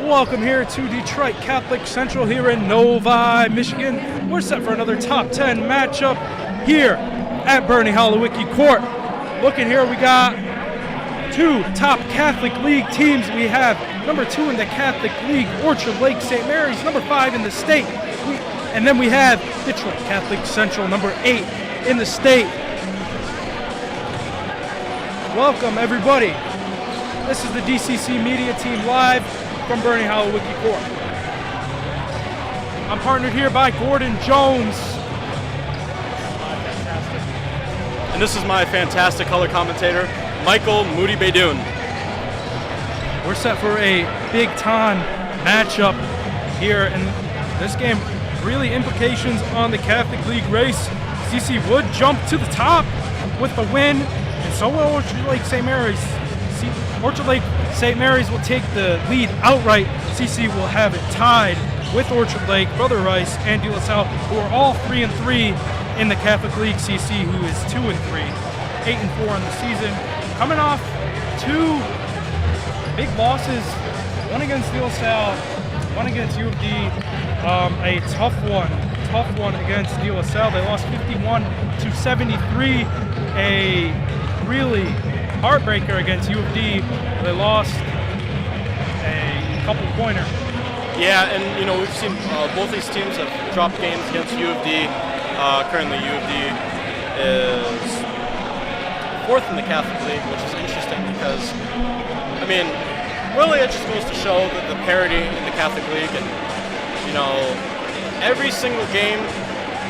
Welcome here to Detroit Catholic Central here in Novi, Michigan. We're set for another top 10 matchup here at Bernie Holowicki Court. Looking here, we got two top Catholic League teams. We have number 2 in the Catholic League, Orchard Lake St. Mary's, number 5 in the state. And then we have Detroit Catholic Central, number 8 in the state. Welcome, everybody. This is the DCC Media Team live from Bernie Holowicki Court. I'm partnered here by Gordon Jones. And this is my fantastic color commentator, Michael Moody Baydoun. We're set for a big-time matchup here, and this game really implications on the Catholic League race. CC would jump to the top with the win, and so will Orchard Lake St. Mary's. Orchard Lake St. Mary's will take the lead outright. CC will have it tied with Orchard Lake, Brother Rice, and De La Salle, who are all 3-3 in the Catholic League. CC, who is 2-3, 8-4 on the season, coming off 2 big losses, one against De La Salle, one against U of D. A tough one against De La Salle. They lost 51-73. A really heartbreaker against U of D. They lost a couple-pointer. Yeah, and we've seen both these teams have dropped games against U of D. Currently, U of D is 4th in the Catholic League, which is interesting because, really it just goes to show that the parity in the Catholic League, and every single game,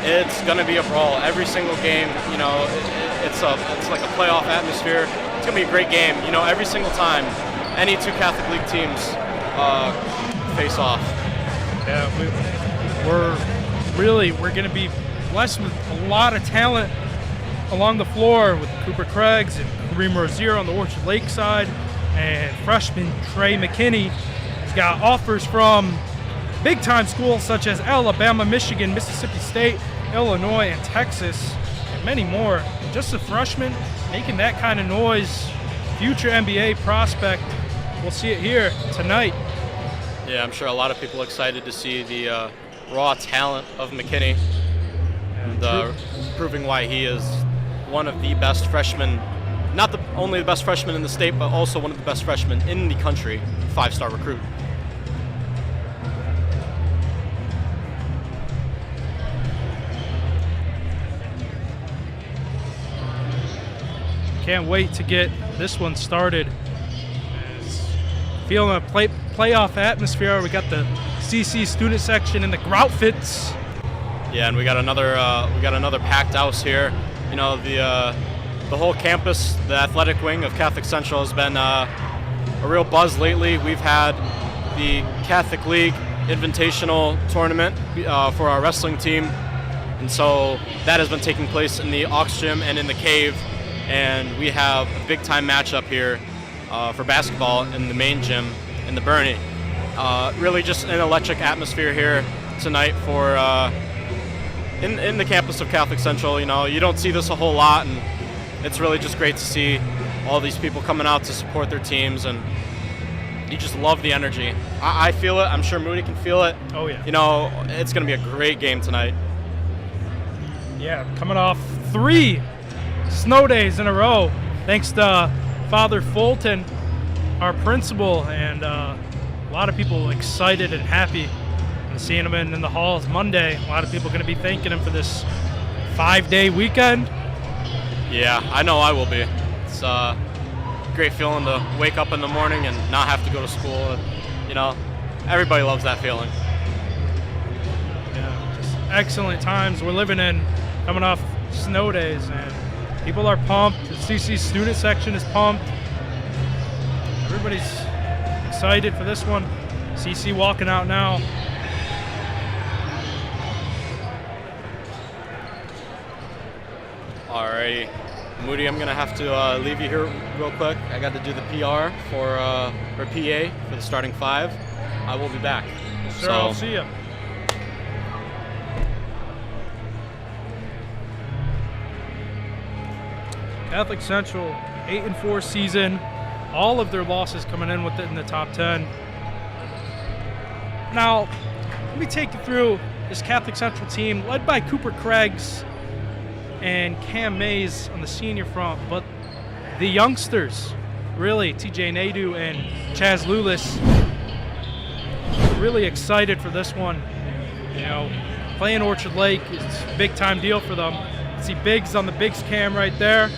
it's gonna be a brawl. Every single game, it's like a playoff atmosphere. It's gonna be a great game. Every single time, any 2 Catholic League teams face off. Yeah, we're gonna be blessed with a lot of talent along the floor with Cooper Craigs and Kareem Rozier on the Orchard Lake side, and freshman Trey McKinney has got offers from big-time schools such as Alabama, Michigan, Mississippi State, Illinois, and Texas, and many more. And just a freshman making that kind of noise, future NBA prospect. We'll see it here tonight. Yeah, I'm sure a lot of people are excited to see the raw talent of McKinney, and proving why he is one of the best freshmen, not only the best freshman in the state, but also one of the best freshmen in the country, 5-star recruit. Can't wait to get this one started. Feeling a playoff atmosphere. We got the CC student section in the Groutfits. Yeah, and we got another packed house here. The whole campus, the athletic wing of Catholic Central has been a real buzz lately. We've had the Catholic League Invitational Tournament for our wrestling team, and so that has been taking place in the Aux Gym and in the Cave. And we have a big-time matchup here for basketball in the main gym in the Bernie. Really just an electric atmosphere here tonight for in the campus of Catholic Central. You don't see this a whole lot, and it's really just great to see all these people coming out to support their teams, and you just love the energy. I feel it. I'm sure Moody can feel it. Oh, yeah. It's going to be a great game tonight. Yeah, coming off 3 snow days in a row, thanks to Father Fulton, our principal, and a lot of people excited and happy and seeing him in the halls Monday. A lot of people going to be thanking him for this 5-day weekend. Yeah, I know I will be. It's a great feeling to wake up in the morning and not have to go to school. Everybody loves that feeling. Yeah, just excellent times we're living in, coming off snow days, and people are pumped. The CC student section is pumped. Everybody's excited for this one. CC walking out now. Alrighty. Moody, I'm going to have to leave you here real quick. I got to do the PR for PA for the starting 5. I will be back. Sure, I'll see you. Catholic Central, 8-4 season. All of their losses coming in with it in the top 10. Now, let me take you through this Catholic Central team led by Cooper Craigs and Cam Mays on the senior front, but the youngsters, really, TJ Nadeau and Chaz Lulis, really excited for this one. You know, playing Orchard Lake is a big-time deal for them. See Biggs on the Biggs cam right there.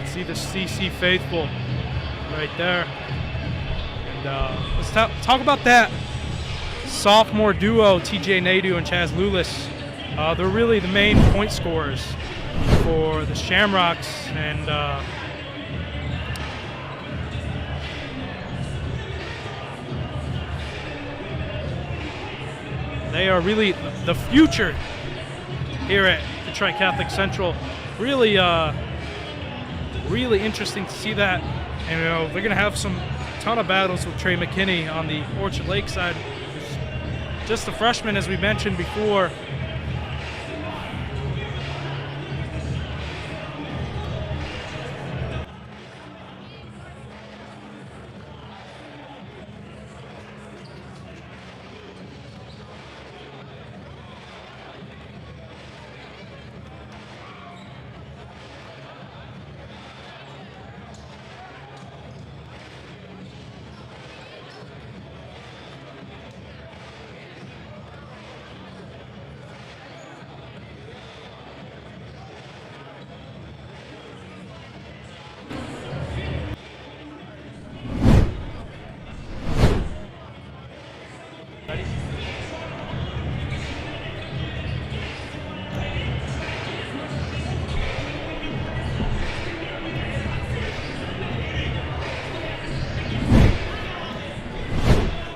See the CC faithful right there. And let's talk about that sophomore duo, TJ Nadeau and Chaz Lulis. They're really the main point scorers for the Shamrocks, and they are really the future here at Detroit Catholic Central. Really, really interesting to see that. And you know, they're going to have some ton of battles with Trey McKinney on the Orchard Lake side. Just a freshman, as we mentioned before.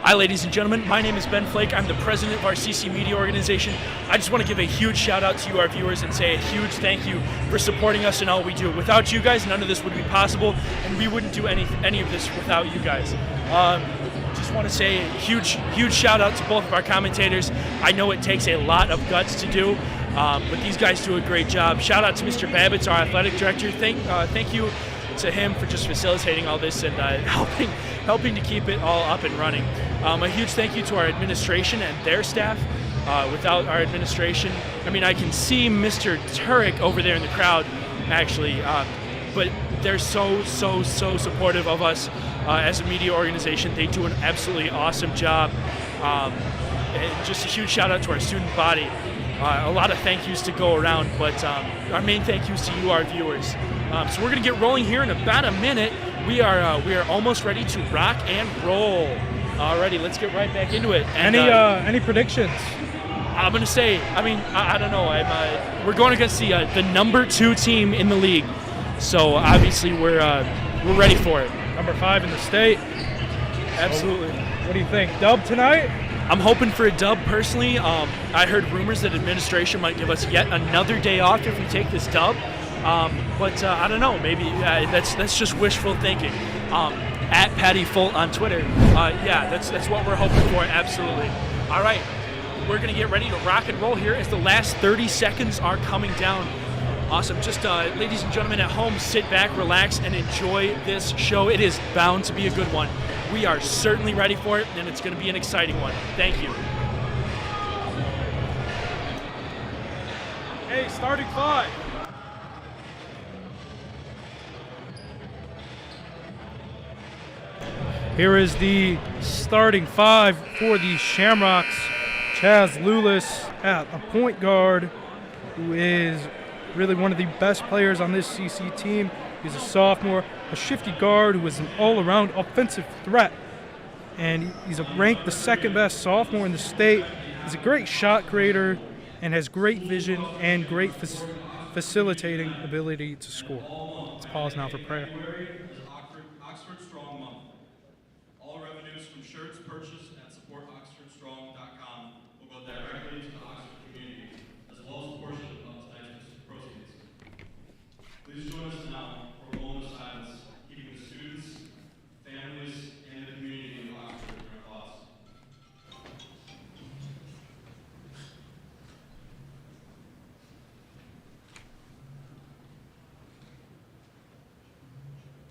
Hi, ladies and gentlemen. My name is Ben Flake. I'm the president of our CC Media organization. I just want to give a huge shout out to you, our viewers, and say a huge thank you for supporting us in all we do. Without you guys, none of this would be possible, and we wouldn't do any of this without you guys. Just want to say a huge shout out to both of our commentators. I know it takes a lot of guts to do, but these guys do a great job. Shout out to Mr. Babbitts, our athletic director. Thank you to him for just facilitating all this and helping to keep it all up and running. A huge thank you to our administration and their staff. Without our administration, I mean, I can see Mr. Turek over there in the crowd, actually, but they're so supportive of us as a media organization. They do an absolutely awesome job. And just a huge shout out to our student body. A lot of thank yous to go around, but our main thank yous to you, our viewers. So we're gonna get rolling here in about a minute. We are almost ready to rock and roll. Alrighty, let's get right back into it. And, any predictions? I'm gonna say, I don't know. We're going against the number 2 team in the league, so obviously we're ready for it. Number 5 in the state. Absolutely. So, what do you think? Dub tonight? I'm hoping for a dub personally. I heard rumors that administration might give us yet another day off if we take this dub. But I don't know. Maybe that's just wishful thinking. At Patty Folt on Twitter. Yeah, that's what we're hoping for. Absolutely. All right, we're gonna get ready to rock and roll here as the last 30 seconds are coming down. Awesome. Just ladies and gentlemen at home, sit back, relax, and enjoy this show. It is bound to be a good one. We are certainly ready for it, and it's going to be an exciting one. Thank you. Hey, starting 5. Here is the starting 5 for the Shamrocks. Chaz Lulis at the point guard, who is really one of the best players on this CC team. He's a sophomore, a shifty guard who is an all-around offensive threat. And he's ranked the 2nd best sophomore in the state. He's a great shot creator and has great vision and great facilitating ability to score. Let's pause now for prayer. Oxford Strong Month. All revenues from shirts purchased at supportoxfordstrong.com will go directly to the Oxford community, as well as a portion of tonight's proceeds. Please join us now for a moment of silence, keeping the students, families, and the community of Oxford in our thoughts.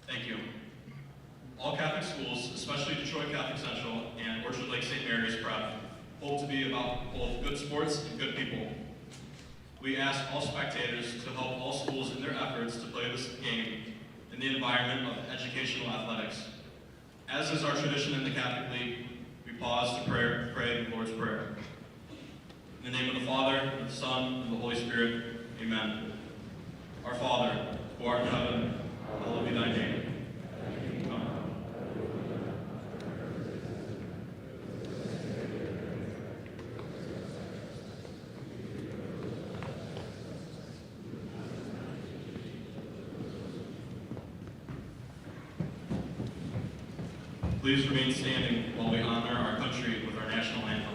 Thank you. All Catholic schools, especially Detroit Catholic Central and Orchard Lake St. Mary's Prep, hope to be about both good sports and good people. We ask all spectators to help all schools in their efforts to play this game in the environment of educational athletics. As is our tradition in the Catholic League, we pause to pray the Lord's Prayer. In the name of the Father, and the Son, and the Holy Spirit, amen. Our Father, who art in heaven, hallowed be thy name. Come. Please remain standing while we honor our country with our national anthem.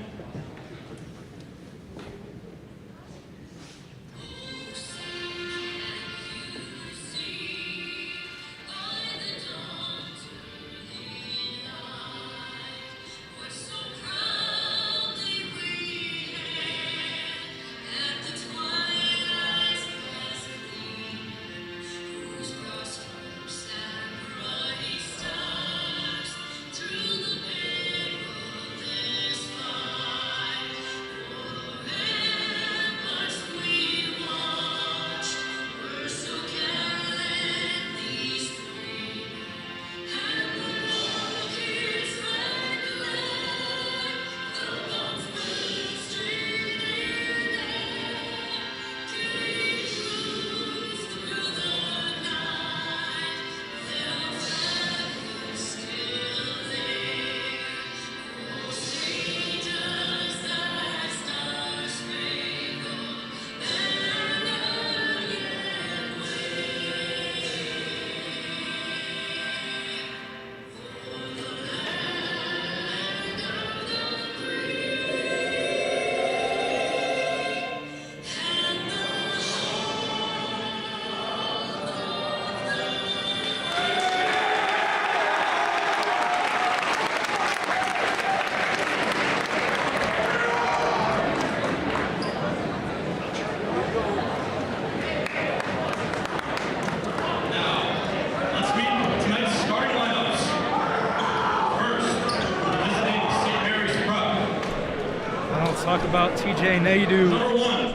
Talk about TJ Naidu,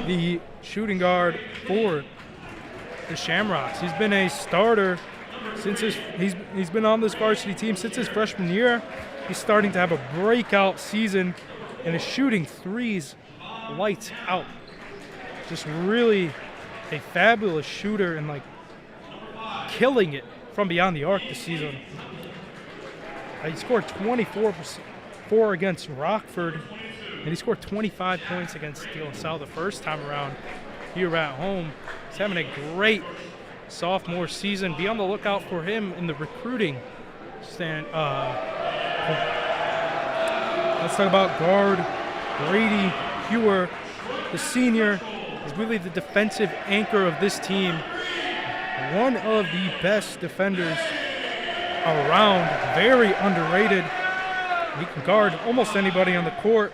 the shooting guard for the Shamrocks. He's been a starter since he's been on this varsity team since his freshman year. He's starting to have a breakout season and is shooting threes lights out. Just really a fabulous shooter and like killing it from beyond the arc this season. He scored 24 against Rockford. And he scored 25 points against De La Salle the first time around here at home. He's having a great sophomore season. Be on the lookout for him in the recruiting stand. Let's talk about guard Brady Hewer, the senior. He's really the defensive anchor of this team. One of the best defenders around. Very underrated. He can guard almost anybody on the court.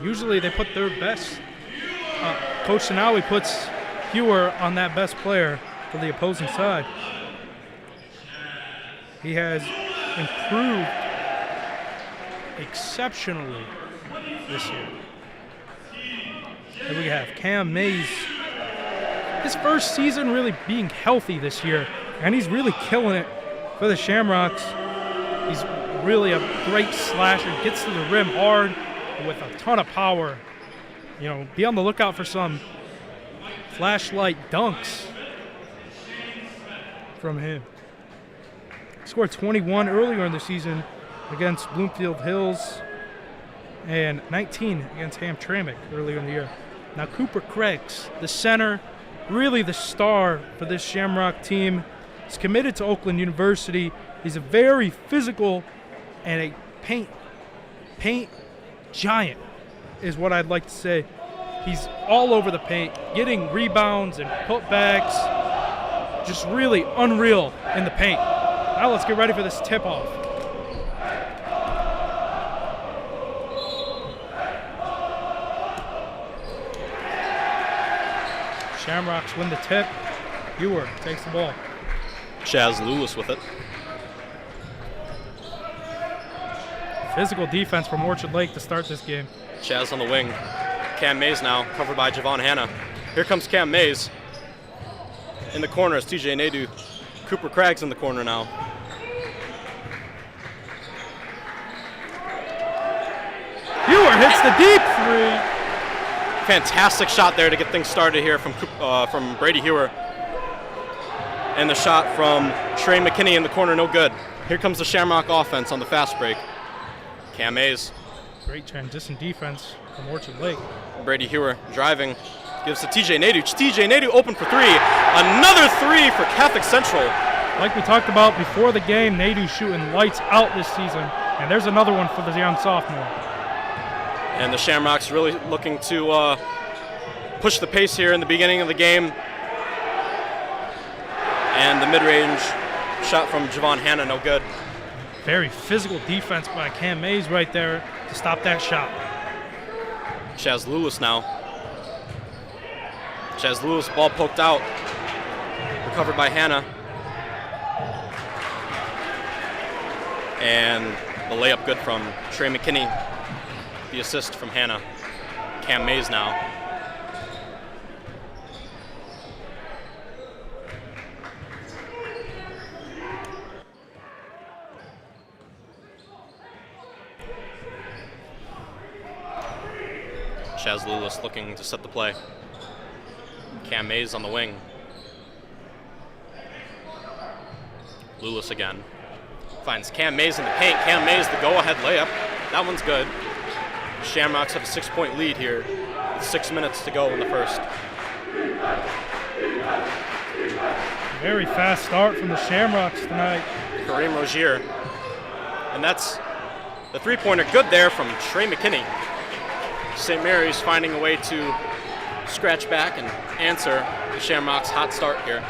Usually they put their best. Coach Sanawi puts Hewer on that best player for the opposing side. He has improved exceptionally this year. Here we have Cam Mays. His first season really being healthy this year, and he's really killing it for the Shamrocks. He's really a great slasher, gets to the rim hard with a ton of power. You know, be on the lookout for some flashlight dunks from him. Scored 21 earlier in the season against Bloomfield Hills and 19 against Hamtramck earlier in the year. Now Cooper Craigs, the center, really the star for this Shamrock team. He's committed to Oakland University. He's a very physical and a paint giant is what I'd like to say. He's all over the paint, getting rebounds and putbacks. Just really unreal in the paint. Now let's get ready for this tip-off. Shamrocks win the tip. Hewer takes the ball. Chaz Lewis with it. Physical defense from Orchard Lake to start this game. Chaz on the wing. Cam Mays now, covered by Javon Hanna. Here comes Cam Mays. In the corner is TJ Nadu. Cooper Craig's in the corner now. Hewer hits the deep three. Fantastic shot there to get things started here from Brady Hewer. And the shot from Trey McKinney in the corner, no good. Here comes the Shamrock offense on the fast break. Cam Mays. Great transition defense from Orchard Lake. Brady Hewer driving. Gives to TJ Nadu. TJ Nadu open for three. Another three for Catholic Central. Like we talked about before the game, Nadu shooting lights out this season. And there's another one for the young sophomore. And the Shamrocks really looking to push the pace here in the beginning of the game. And the mid-range shot from Javon Hanna, no good. Very physical defense by Cam Mays right there to stop that shot. Chaz Lewis now. Chaz Lewis, ball poked out. Recovered by Hanna. And the layup good from Trey McKinney. The assist from Hanna. Cam Mays now. Chaz Lewis looking to set the play. Cam Mays on the wing. Lewis again. Finds Cam Mays in the paint. Cam Mays the go-ahead layup. That one's good. Shamrocks have a 6-point lead here with 6 minutes to go in the first. Very fast start from the Shamrocks tonight. Kareem Rozier. And that's the three-pointer good there from Trey McKinney. St. Mary's finding a way to scratch back and answer the Shamrocks' hot start here.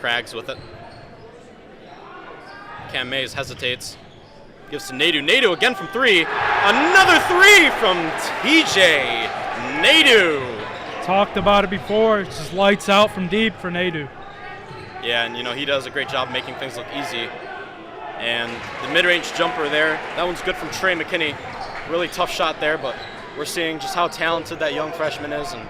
Craggs with it. Cam Mays hesitates. Gives to Nadu. Nadu again from three. Another three from TJ Nadu. Talked about it before. It's just lights out from deep for Nadu. Yeah, and he does a great job making things look easy. And the mid-range jumper there, that one's good from Trey McKinney. Really tough shot there, but we're seeing just how talented that young freshman is and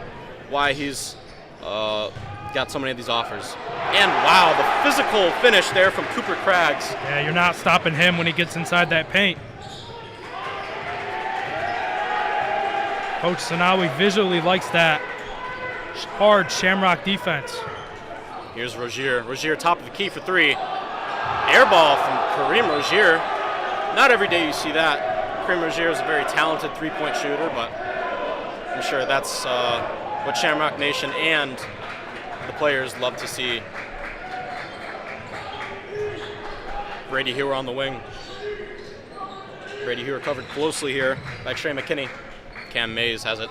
why he's got so many of these offers. And wow, the physical finish there from Cooper Craggs. Yeah, you're not stopping him when he gets inside that paint. Coach Sanawi visually likes that hard Shamrock defense. Here's Rozier. Rozier top of the key for three. Air ball from Kareem Rozier. Not every day you see that. Kareem Rozier is a very talented three-point shooter, but I'm sure that's what Shamrock Nation and the players love to see. Brady Hewer on the wing. Brady Hewer covered closely here by Trey McKinney. Cam Mays has it.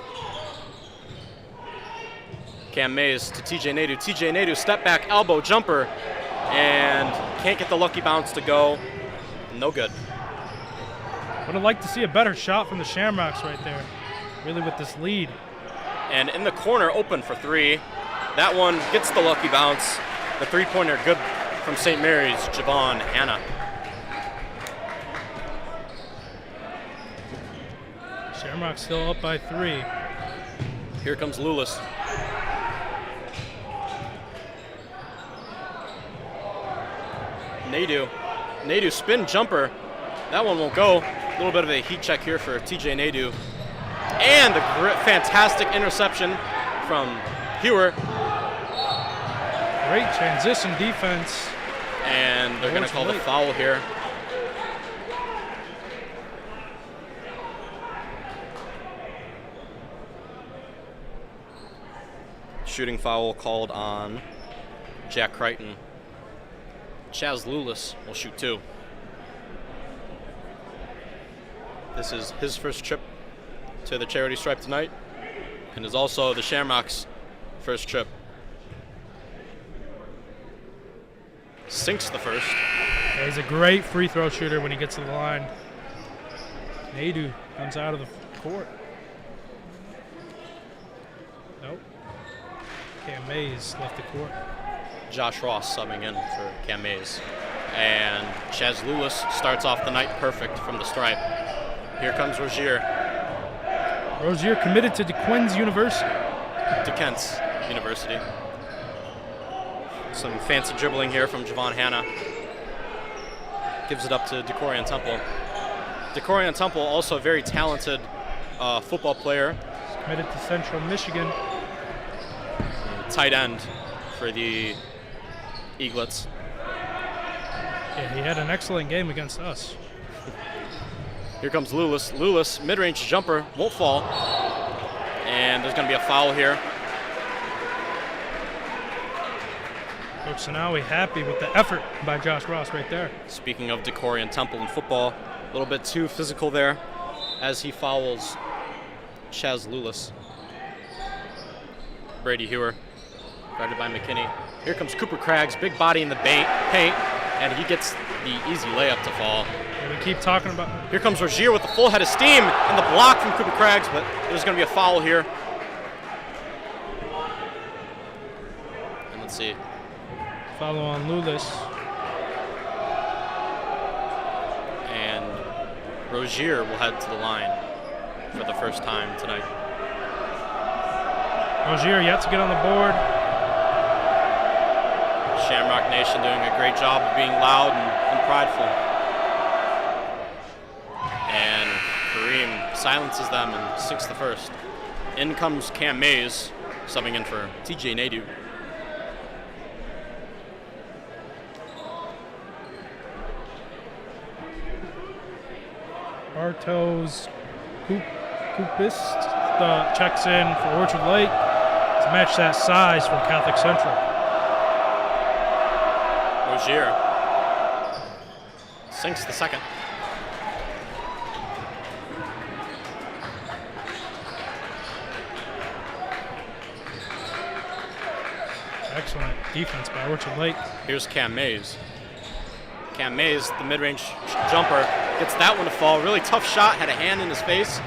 Cam Mays to TJ Nadu. TJ Nadu, step back, elbow, jumper, and can't get the lucky bounce to go. No good. Would have liked to see a better shot from the Shamrocks right there, really with this lead. And in the corner, open for three. That one gets the lucky bounce. The three-pointer good from St. Mary's, Javon Hanna. Shamrocks still up by 3. Here comes Lewis. Nadu spin jumper. That one won't go. A little bit of a heat check here for TJ Nadu. And the fantastic interception from Hewer. Great transition defense. And they're going to call the foul here. Shooting foul called on Jack Crichton. Chaz Lewis will shoot 2. This is his first trip to the charity stripe tonight, and is also the Shamrocks' first trip. Sinks the first. Yeah, he's a great free throw shooter when he gets to the line. Nadu comes out of the court. Nope. Cam Mays left the court. Josh Ross subbing in for Cam Mays. And Chaz Lewis starts off the night perfect from the stripe. Here comes Rozier. Rozier committed to DeQuin's University. DeKent's University. Some fancy dribbling here from Javon Hanna. Gives it up to Decorian Temple. Decorian Temple, also a very talented football player. He's committed to Central Michigan. Tight end for the Eaglets. Yeah, he had an excellent game against us. Here comes Lewis. Lewis, mid-range jumper, won't fall. And there's going to be a foul here. Coach Sanawi happy with the effort by Josh Ross right there. Speaking of Decorian Temple in football, a little bit too physical there as he fouls Chaz Lewis. Brady Hewer, guarded by McKinney. Here comes Cooper Craggs, big body in the paint, and he gets the easy layup to fall. And we keep talking about... Here comes Rozier with a full head of steam and the block from Cooper Craggs, but there's going to be a foul here. And let's see. Follow on Lewis. And Rozier will head to the line for the first time tonight. Rozier yet to get on the board. Shamrock Nation doing a great job of being loud and prideful. And Kareem silences them and sinks the first. In comes Cam Mays, subbing in for TJ Nadu. Bartos Coopist checks in for Orchard Lake to match that size from Catholic Central. Rozier sinks the second. Excellent defense by Orchard Lake. Here's Cam Mays. Cam Mays, the mid-range jumper, gets that one to fall. Really tough shot, had a hand in his face.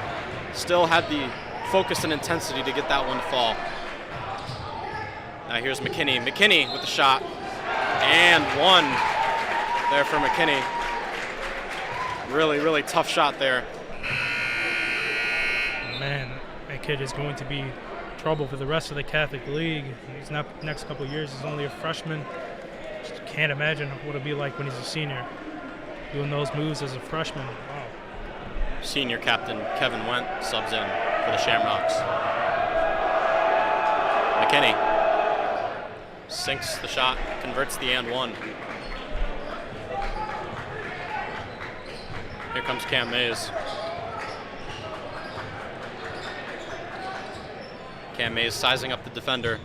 Still had the focus and intensity to get that one to fall. Now here's McKinney. McKinney with the shot. And one there for McKinney. Really, really tough shot there. Man, that kid is going to be trouble for the rest of the Catholic League. He's not next couple of years. He's only a freshman. Just can't imagine what it'll be like when he's a senior. Doing those moves as a freshman. Wow. Senior captain Kevin Went subs in for the Shamrocks. McKinney sinks the shot, converts the and one. Here comes Cam Mays. Cam Mays sizing up the defender.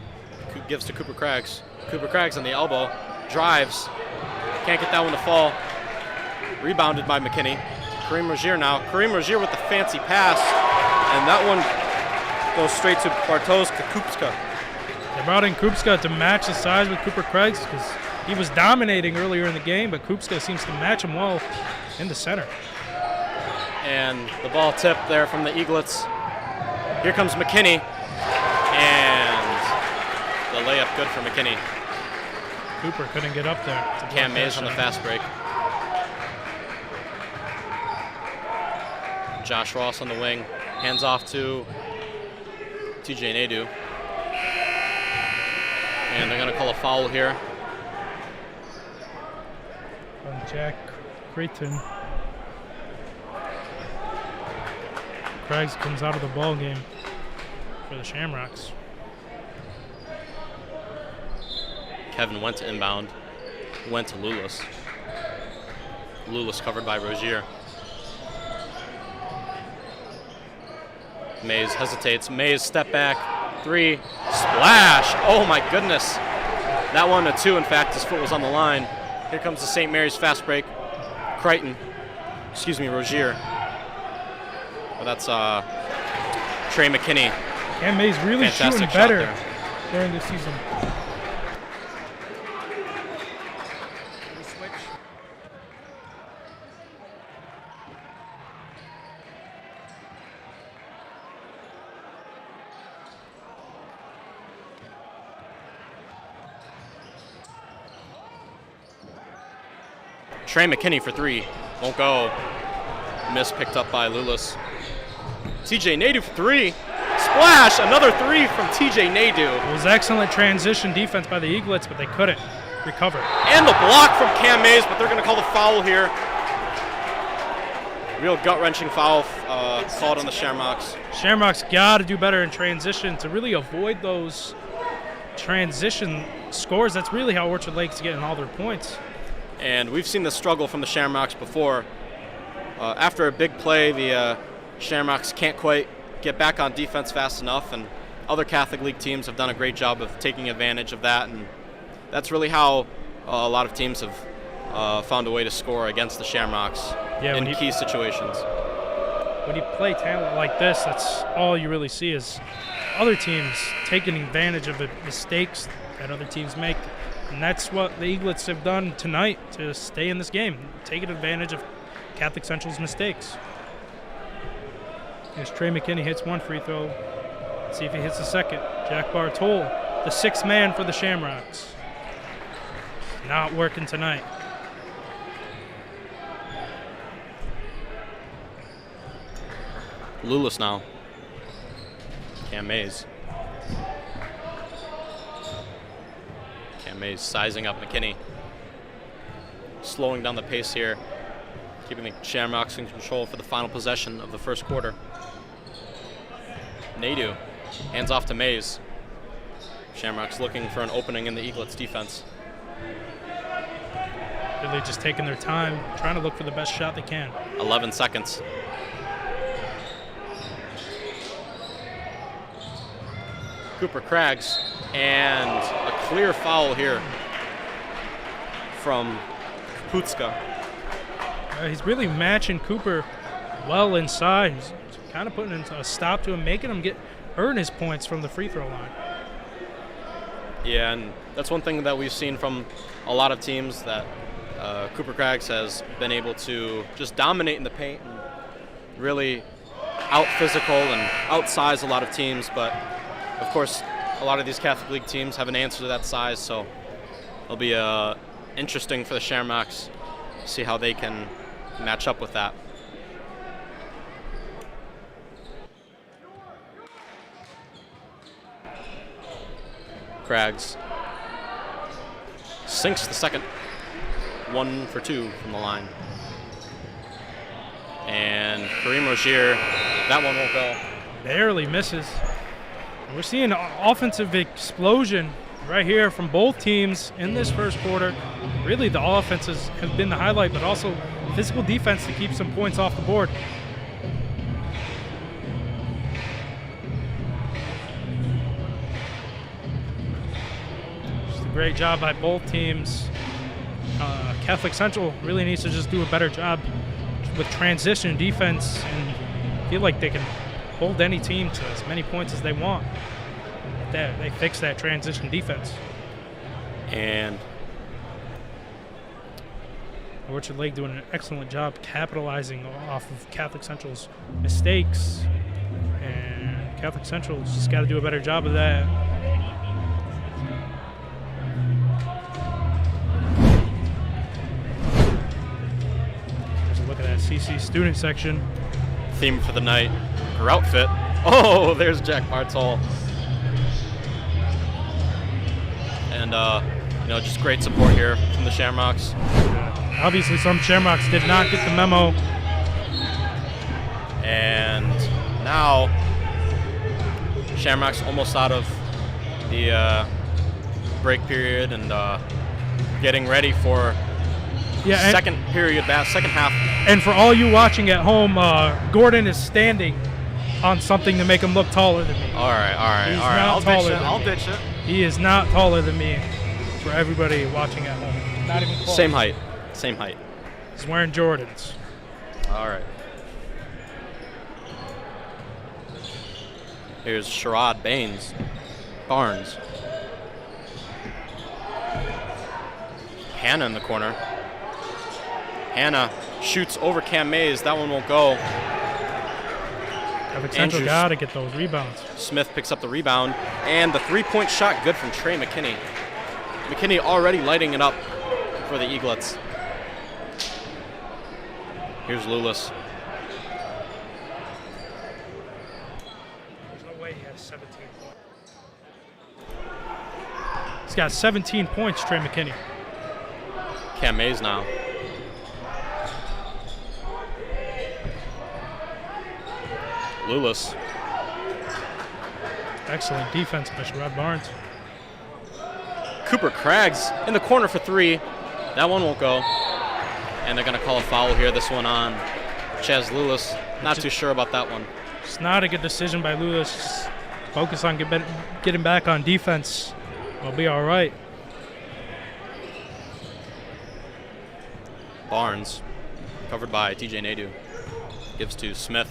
Gives to Cooper Craggs. Cooper Craggs on the elbow. Drives. Can't get that one to fall. Rebounded by McKinney. Kareem Rozier now. Kareem Rozier with the fancy pass. And that one goes straight to Bartosz Kupska. They brought in Kupska to match the size with Cooper Craggs because he was dominating earlier in the game, but Kupska seems to match him well in the center. And the ball tipped there from the Eaglets. Here comes McKinney. And the layup good for McKinney. Cooper couldn't get up there. Cam Mays on the fast break. Josh Ross on the wing. Hands off to TJ Nadu. And they're going to call a foul here. On Jack Creighton. Craggs comes out of the ball game for the Shamrocks. Kevin went to inbound. Went to Lulis. Lulis covered by Rozier. Mays hesitates. Mays step back. Three. Splash. Oh my goodness. That one a two. In fact, his foot was on the line. Here comes the St. Mary's fast break. Rozier. Well, that's Trey McKinney. Cam Mays really Fantastic shooting better shot during the season. Trey McKinney for three. Won't go. Miss picked up by Lulis. TJ Nadeau for three. Splash! Another three from TJ Nadeau. It was excellent transition defense by the Eaglets, but they couldn't recover. And the block from Cam Mays, but they're going to call the foul here. Real gut-wrenching foul called on the Shamrocks. Shamrocks got to do better in transition to really avoid those transition scores. That's really how Orchard Lake's getting all their points. And we've seen the struggle from the Shamrocks before. After a big play, the Shamrocks can't quite get back on defense fast enough, and other Catholic League teams have done a great job of taking advantage of that, and that's really how a lot of teams have found a way to score against the Shamrocks in key situations. When you play talent like this, that's all you really see is other teams taking advantage of the mistakes that other teams make, and that's what the Eaglets have done tonight to stay in this game, taking advantage of Catholic Central's mistakes. As Trey McKinney hits one free throw, let's see if he hits the second. Jack Bartol, the sixth man for the Shamrocks. Not working tonight. Lulis now. Cam Mays. Cam Mays sizing up McKinney. Slowing down the pace here. Keeping the Shamrocks in control for the final possession of the first quarter. Nadeau hands off to Mays. Shamrocks looking for an opening in the Eaglets defense. Really just taking their time, trying to look for the best shot they can. 11 seconds. Cooper Craggs, and a clear foul here from Kaputska. He's really matching Cooper well inside. He's kind of putting a stop to him, making him earn his points from the free throw line. Yeah, and that's one thing that we've seen from a lot of teams, that Cooper Craggs has been able to just dominate in the paint and really out-physical and outsize a lot of teams. But, of course, a lot of these Catholic League teams have an answer to that size, so it'll be interesting for the Shamrocks to see how they can match up with that. Craggs sinks the second. 1 for 2 from the line. And Kareem Rozier, that one won't go. Barely misses. We're seeing an offensive explosion right here from both teams in this first quarter. Really, the offenses have been the highlight, but also physical defense to keep some points off the board. Just a great job by both teams. Catholic Central really needs to just do a better job with transition defense and feel like they can hold any team to as many points as they want. They fix that transition defense. And Orchard Lake doing an excellent job capitalizing off of Catholic Central's mistakes. And Catholic Central's just got to do a better job of that. There's a look at that CC student section. theme for the night, her outfit. Oh, there's Jack Bartol. And, just great support here from the Shamrocks. Obviously, some Shamrocks did not get the memo. And now, Shamrocks almost out of the break period and getting ready for second half. And for all you watching at home, Gordon is standing on something to make him look taller than me. All right. I'll ditch it. He is not taller than me for everybody watching at home. Not even close. Same height. He's wearing Jordans. All right. Here's Sherrod Barnes. Hannah in the corner. Hannah shoots over Cam Mays. That one won't go. Catholic Central got to get those rebounds. Smith picks up the rebound. And the three-point shot good from Trey McKinney. McKinney already lighting it up for the Eaglets. Here's Lulis. There's no way he has 17 points. He's got 17 points, Trey McKinney. Cam Mays now. Lulis. Excellent defense by Sherrod Barnes. Cooper Craggs in the corner for 3. That one won't go. And they're going to call a foul here. This one on Chaz Lulis. Not too sure about that one. It's not a good decision by Lulis. Just focus on getting back on defense. We'll be all right. Barnes, covered by TJ Nadeau. Gives to Smith.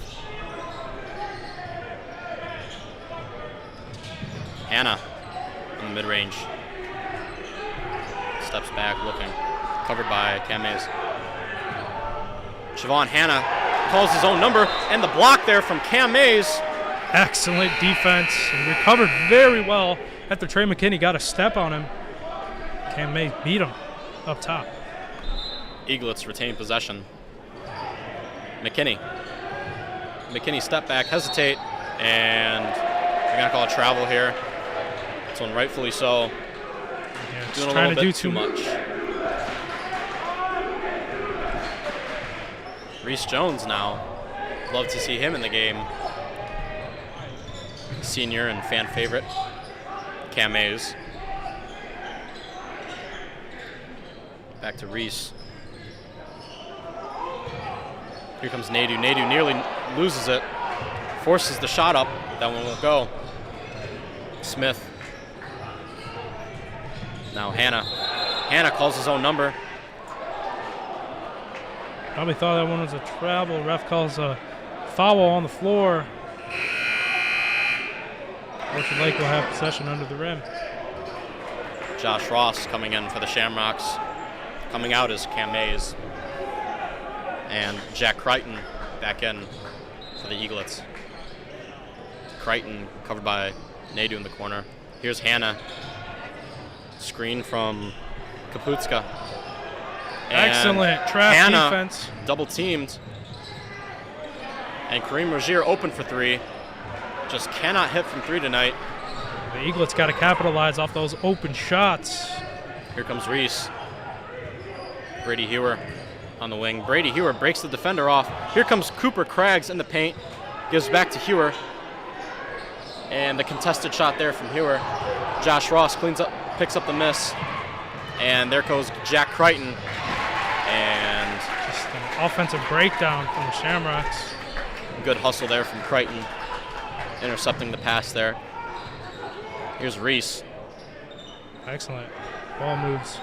Hanna in the mid-range. Steps back looking. Covered by Cam Mays. Siobhan Hanna calls his own number, and the block there from Cam Mays. Excellent defense and recovered very well after Trey McKinney got a step on him. Cam Mays beat him up top. Eaglets retain possession. McKinney step back, hesitate, and they're going to call a travel here. This one rightfully so. Yeah, Doing a trying little to bit do too much. Reese Jones now. Love to see him in the game. Senior and fan favorite. Cam Mays. Back to Reese. Here comes Nadeau. Nadeau nearly loses it. Forces the shot up. That one won't go. Smith. Now Hanna. Hanna calls his own number. Probably thought that one was a travel. Ref calls a foul on the floor. Orchard Lake will have possession under the rim. Josh Ross coming in for the Shamrocks. Coming out is Cam Mays. And Jack Crichton back in for the Eaglets. Crichton covered by Nadeau in the corner. Here's Hanna. Screen from Kaputska. Excellent trap Hanna defense. Double teamed. And Kareem Rozier open for 3. Just cannot hit from 3 tonight. The Eaglets got to capitalize off those open shots. Here comes Reese. Brady Hewer on the wing. Brady Hewer breaks the defender off. Here comes Cooper Craggs in the paint. Gives back to Hewer. And the contested shot there from Hewer. Josh Ross picks up the miss. And there goes Jack Crichton. And just an offensive breakdown from the Shamrocks. Good hustle there from Crichton. Intercepting the pass there. Here's Reese. Excellent. Ball moves.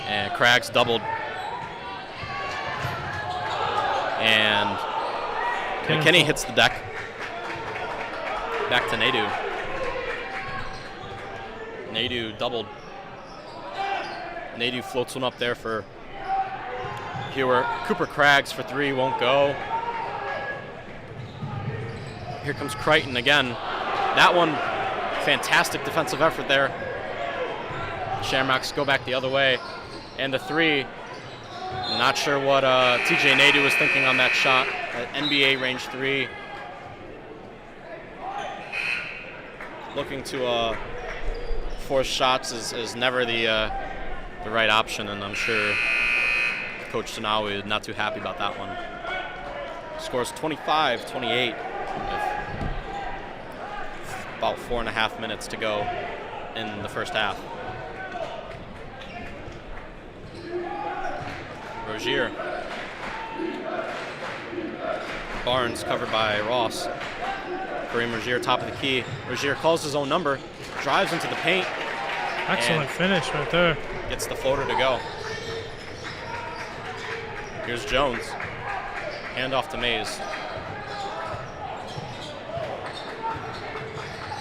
And Craggs doubled. And McKinney hits the deck. Back to Nadeau. Nadeau doubled. Nadeau floats one up there for Hewer. Cooper Craggs for 3, won't go. Here comes Crichton again. That one, fantastic defensive effort there. Shamrocks go back the other way. And the 3, not sure what TJ Nadeau was thinking on that shot. NBA range 3. Looking to force shots is never the right option, and I'm sure Coach Tanawi is not too happy about that one. Scores 25-28 with about 4.5 minutes to go in the first half. Rozier. Barnes covered by Ross. Kareem Rozier top of the key. Rozier calls his own number, drives into the paint. Excellent finish right there. Gets the floater to go. Here's Jones. Hand off to Mays.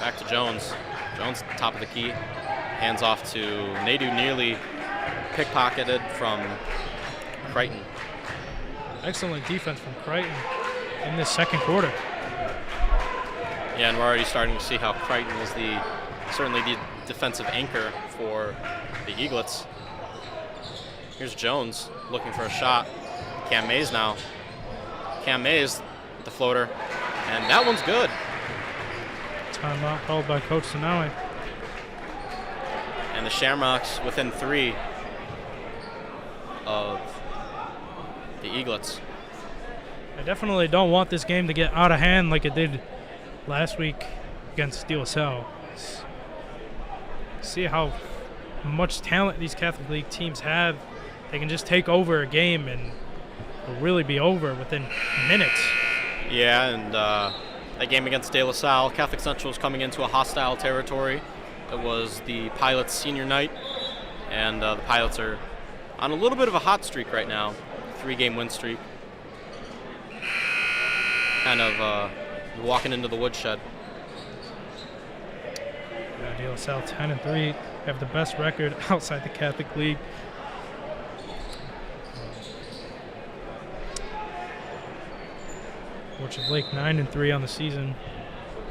Back to Jones. Jones top of the key. Hands off to Nadeau, nearly pickpocketed from Crichton. Excellent defense from Crichton in this second quarter. Yeah, and we're already starting to see how Crichton is certainly the defensive anchor for the Eaglets. Here's Jones looking for a shot. Cam Mays now. Cam Mays with the floater. And that one's good. Timeout called by Coach Sanawi. And the Shamrocks within 3 of the Eaglets. I definitely don't want this game to get out of hand like it did last week against De La Salle. See how much talent these Catholic League teams have. They can just take over a game and it'll really be over within minutes. Yeah, and that game against De La Salle, Catholic Central was coming into a hostile territory. It was the Pilots' senior night, and the Pilots are on a little bit of a hot streak right now, 3-game win streak. Kind of walking into the woodshed. De La Salle 10-3, have the best record outside the Catholic League. Orchard Lake 9-3 on the season.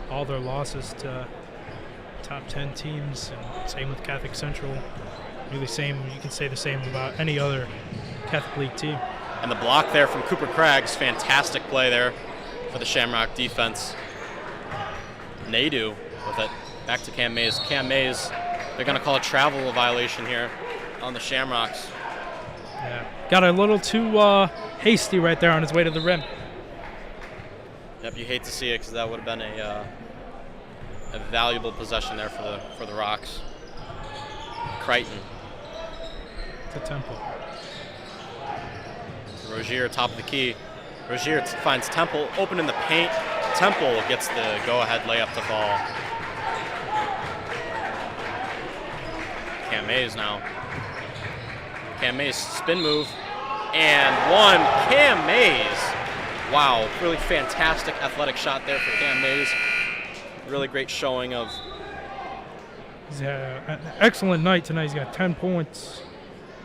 All their losses to top 10 teams, and same with Catholic Central. Really same. You can say the same about any other Catholic League team. And the block there from Cooper Craggs, fantastic play there for the Shamrock defense. Nadu with it. Back to Cam Mays. Cam Mays, they're going to call a travel violation here on the Shamrocks. Yeah, got a little too hasty right there on his way to the rim. Yep, you hate to see it because that would have been a valuable possession there for the Rocks. Crichton. To Temple. Rogier, top of the key. Rogier finds Temple open in the paint. Temple gets the go-ahead layup to fall. Cam Mays now. Cam Mays spin move. And one. Cam Mays. Wow, really fantastic athletic shot there for Cam Mays. Really great showing of. He's had an excellent night tonight. He's got 10 points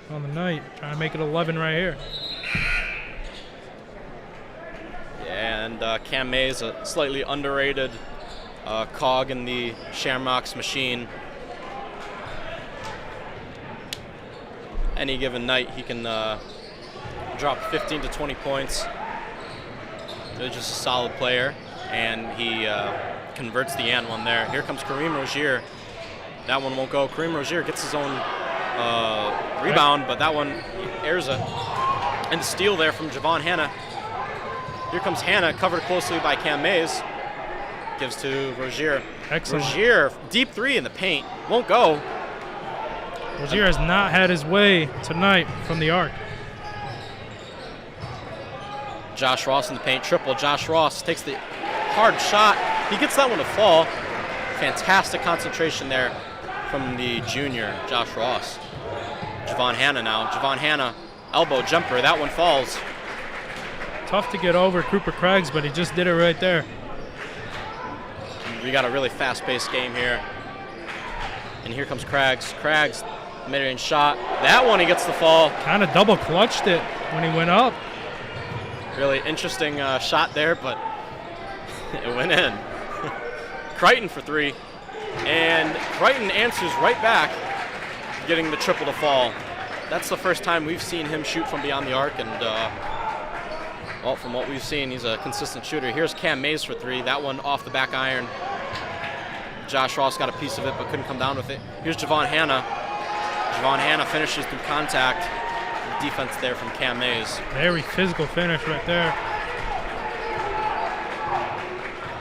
on the night. Trying to make it 11 right here. And Cam Mays, a slightly underrated cog in the Shamrocks machine. Any given night, he can drop 15 to 20 points. Really just a solid player, and he converts the and one there. Here comes Kareem Rogier. That one won't go. Kareem Rogier gets his own rebound, but that one airs it. And the steal there from Javon Hanna. Here comes Hanna, covered closely by Cam Mays. Gives to Rogier. Excellent. Rogier, deep 3 in the paint. Won't go. Rogier has not had his way tonight from the arc. Josh Ross in the paint, triple. Josh Ross takes the hard shot. He gets that one to fall. Fantastic concentration there from the junior, Josh Ross. Javon Hanna now. Javon Hanna, elbow jumper. That one falls. Tough to get over Cooper Craggs, but he just did it right there. We got a really fast-paced game here. And here comes Craggs. Craggs, mid-range shot. That one he gets the fall. Kind of double clutched it when he went up. Really interesting shot there, but it went in. Crichton for 3. And Crichton answers right back, getting the triple to fall. That's the first time we've seen him shoot from beyond the arc, and well, from what we've seen, he's a consistent shooter. Here's Cam Mays for 3. That one off the back iron. Josh Ross got a piece of it, but couldn't come down with it. Here's Javon Hanna. Javon Hanna finishes through contact. Defense there from Cam Mays. Very physical finish right there.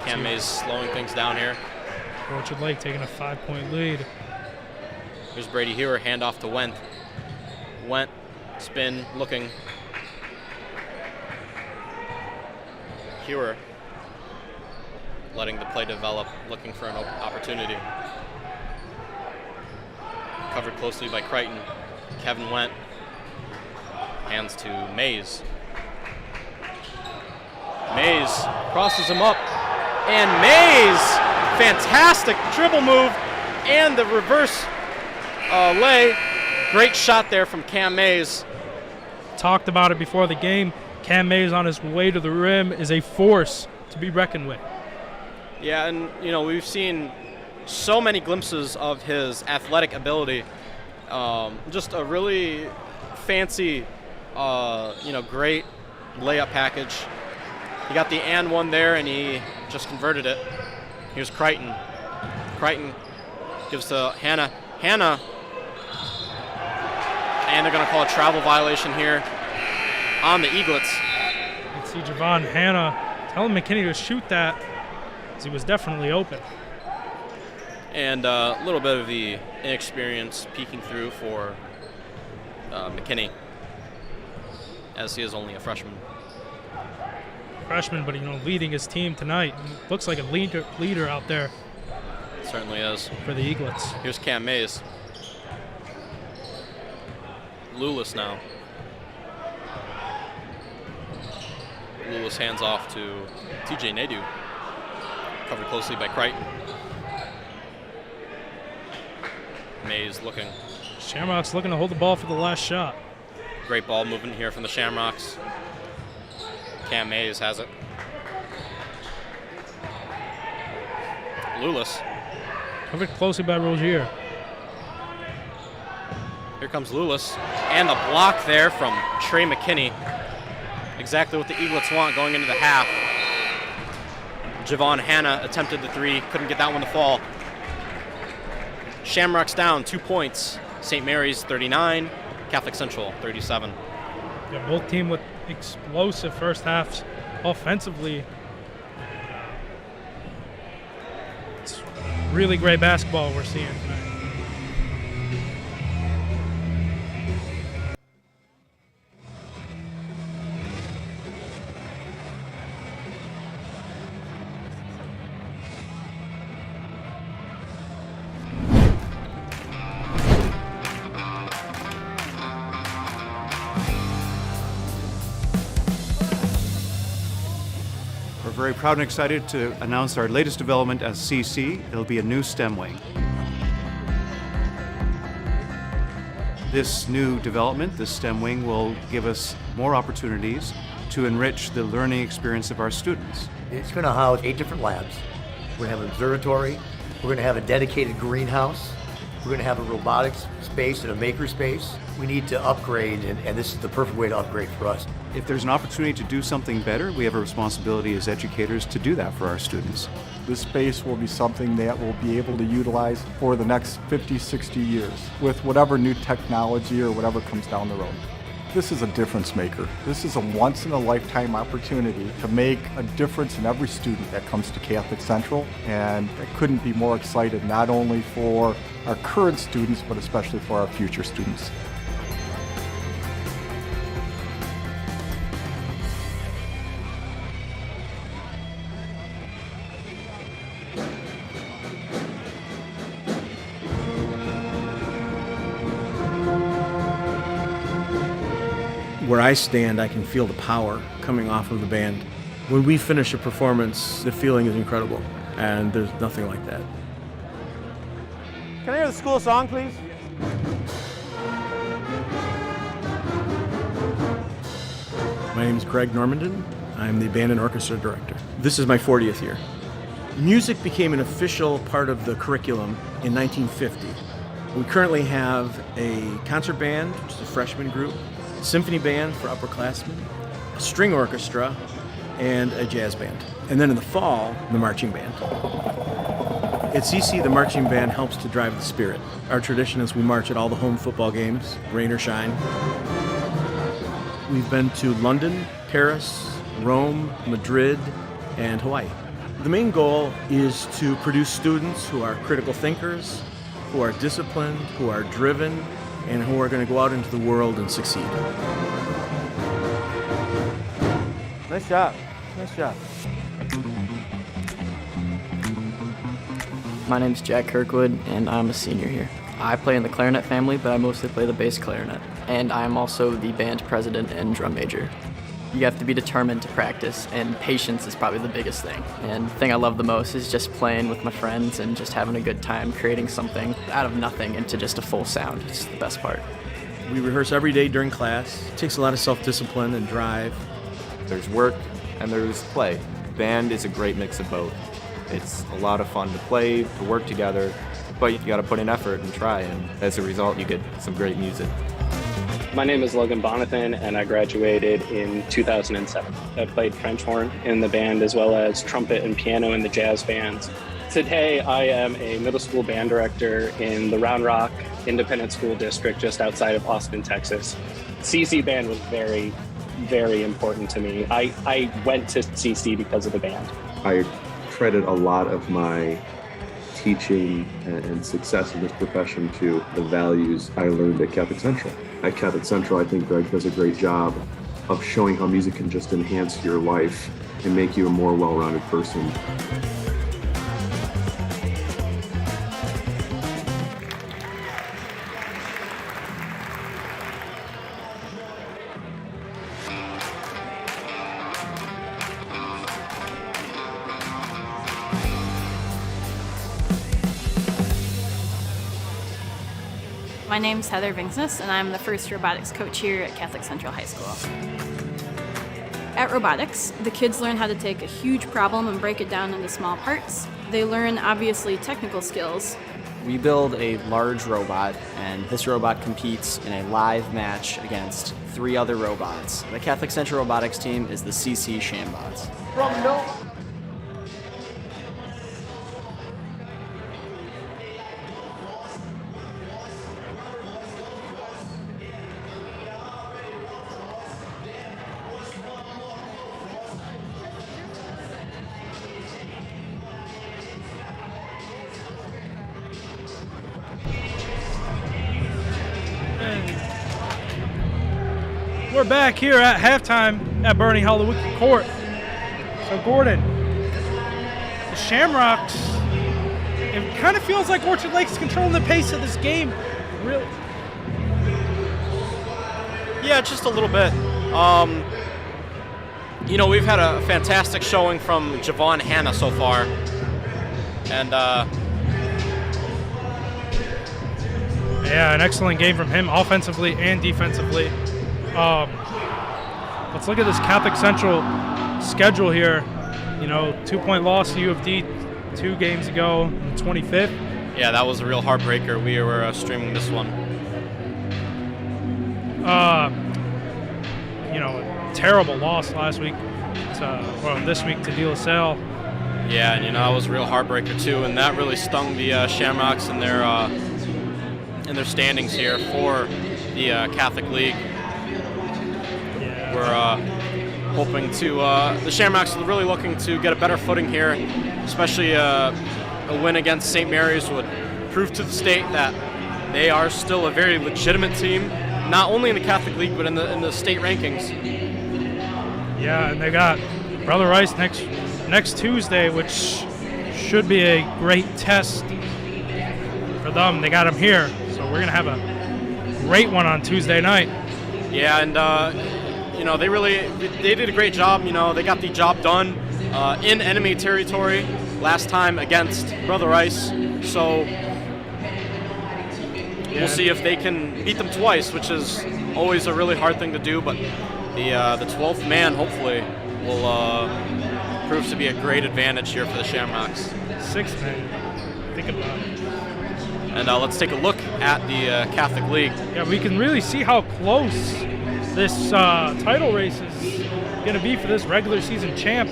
Cam Mays slowing things down here. Orchard Lake taking a 5-point lead. Here's Brady Hewer, handoff to Wendt. Wendt, spin, looking. Hewer letting the play develop, looking for an open opportunity. Covered closely by Crichton. Kevin Wendt. Hands to Mays. Mays crosses him up. And Mays, fantastic dribble move and the reverse lay. Great shot there from Cam Mays. Talked about it before the game. Cam Mays on his way to the rim is a force to be reckoned with. Yeah, and you know, we've seen so many glimpses of his athletic ability Just a really fancy, great layup package. He got the and one there, and he just converted it. Here's Crichton. Crichton gives to Hannah. Hannah, and they're going to call a travel violation here on the Eaglets. You can see Javon Hannah telling McKinney to shoot that, because he was definitely open. And a little bit of the inexperience peeking through for McKinney, as he is only a freshman. Freshman, but leading his team tonight. He looks like a leader out there. Certainly is. For the Eaglets. Here's Cam Mays. Lulis now. Lulis hands off to TJ Nadu. Covered closely by Crichton. Mays looking. Shamrocks looking to hold the ball for the last shot. Great ball movement here from the Shamrocks. Cam Mays has it. Lulis. Covered closely by Rozier. Here comes Lulis. And the block there from Trey McKinney. Exactly what the Eaglets want going into the half. Javon Hannah attempted the three. Couldn't get that one to fall. Shamrocks down 2 points. St. Mary's 39. Catholic Central 37. Yeah, both team with explosive first halves offensively. It's really great basketball we're seeing tonight. We're very proud and excited to announce our latest development as CC. It'll be a new STEM wing. This new development, the STEM wing, will give us more opportunities to enrich the learning experience of our students. It's going to house 8 different labs. We're going to have an observatory. We're going to have a dedicated greenhouse. We're going to have a robotics space and a maker space. We need to upgrade, and this is the perfect way to upgrade for us. If there's an opportunity to do something better, we have a responsibility as educators to do that for our students. This space will be something that we'll be able to utilize for the next 50, 60 years with whatever new technology or whatever comes down the road. This is a difference maker. This is a once-in-a-lifetime opportunity to make a difference in every student that comes to Catholic Central, and I couldn't be more excited not only for our current students, but especially for our future students. Where I stand, I can feel the power coming off of the band. When we finish a performance, the feeling is incredible, and there's nothing like that. Can I hear the school song, please? My name is Greg Normandin. I'm the band and orchestra director. This is my 40th year. Music became an official part of the curriculum in 1950. We currently have a concert band, which is a freshman group, symphony band for upperclassmen, a string orchestra, and a jazz band. And then in the fall, the marching band. At CC, the marching band helps to drive the spirit. Our tradition is we march at all the home football games, rain or shine. We've been to London, Paris, Rome, Madrid, and Hawaii. The main goal is to produce students who are critical thinkers, who are disciplined, who are driven, and who are going to go out into the world and succeed. Nice job. Nice job. My name's Jack Kirkwood, and I'm a senior here. I play in the clarinet family, but I mostly play the bass clarinet. And I'm also the band president and drum major. You have to be determined to practice, and patience is probably the biggest thing. And the thing I love the most is just playing with my friends and just having a good time, creating something out of nothing into just a full sound. It's the best part. We rehearse every day during class. It takes a lot of self-discipline and drive. There's work and there's play. Band is a great mix of both. It's a lot of fun to play, to work together, but you got to put in effort and try, and as a result, you get some great music. My name is Logan Bonathan, and I graduated in 2007. I played French horn in the band as well as trumpet and piano in the jazz bands. Today, I am a middle school band director in the Round Rock Independent School District just outside of Austin, Texas. CC band was very, very important to me. I went to CC because of the band. I credit a lot of my teaching and success in this profession to the values I learned at Catholic Central. At Catholic Central, I think Greg does a great job of showing how music can just enhance your life and make you a more well-rounded person. My name's Heather Vinksness, and I'm the first robotics coach here at Catholic Central High School. At robotics, the kids learn how to take a huge problem and break it down into small parts. They learn, obviously, technical skills. We build a large robot, and this robot competes in a live match against 3 other robots. The Catholic Central Robotics team is the CC Shambots. We're back here at halftime at Bernie Holowicki Court. So Gordon, the Shamrocks, it kind of feels like Orchard Lake's controlling the pace of this game. Really? Yeah, just a little bit. You know, we've had a fantastic showing from Javon Hanna so far. And yeah, an excellent game from him offensively and defensively. Let's look at this Catholic Central schedule here. You know, 2-point loss to U of D 2 games ago, on the 25th. yeah, that was a real heartbreaker. We were streaming this one. You know, a terrible loss last week. This week to De La Salle. Yeah, and you know, that was a real heartbreaker too, and that really stung the Shamrocks in their standings here for the Catholic League. We're hoping to, the Shamrocks are really looking to get a better footing here, especially a win against St. Mary's would prove to the state that they are still a very legitimate team, not only in the Catholic League, but in the state rankings. Yeah, and they got Brother Rice next Tuesday, which should be a great test for them. They got them here, so we're going to have a great one on Tuesday night. Yeah, and you know, they did a great job. You know, they got the job done in enemy territory last time against Brother Rice. So we'll see if they can beat them twice, which is always a really hard thing to do. But the 12th man hopefully will prove to be a great advantage here for the Shamrocks. 6th man. Think about it. And let's take a look at the Catholic League. Yeah, we can really see how close this title race is going to be for this regular season champ.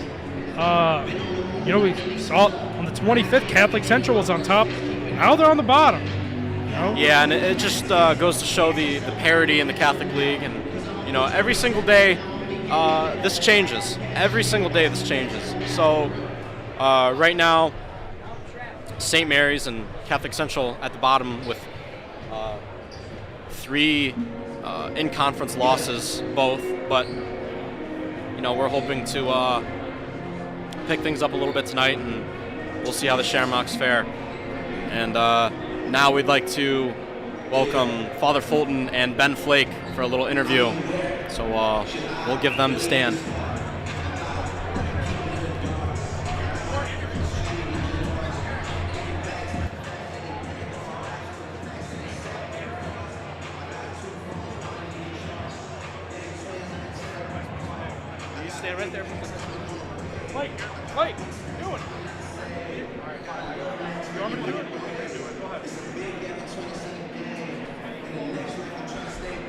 You know, we saw on the 25th, Catholic Central was on top. Now they're on the bottom. You know? Yeah, and it just goes to show the parity in the Catholic League. And, you know, every single day this changes. Every single day this changes. So right now, St. Mary's and Catholic Central at the bottom with 3 in-conference losses both, but you know, we're hoping to pick things up a little bit tonight, and we'll see how the Shamrocks fare. And now we'd like to welcome Father Fulton and Ben Flake for a little interview, so we'll give them the stand. Stand right there. Flake, what are you doing? You want me to do it? Go ahead.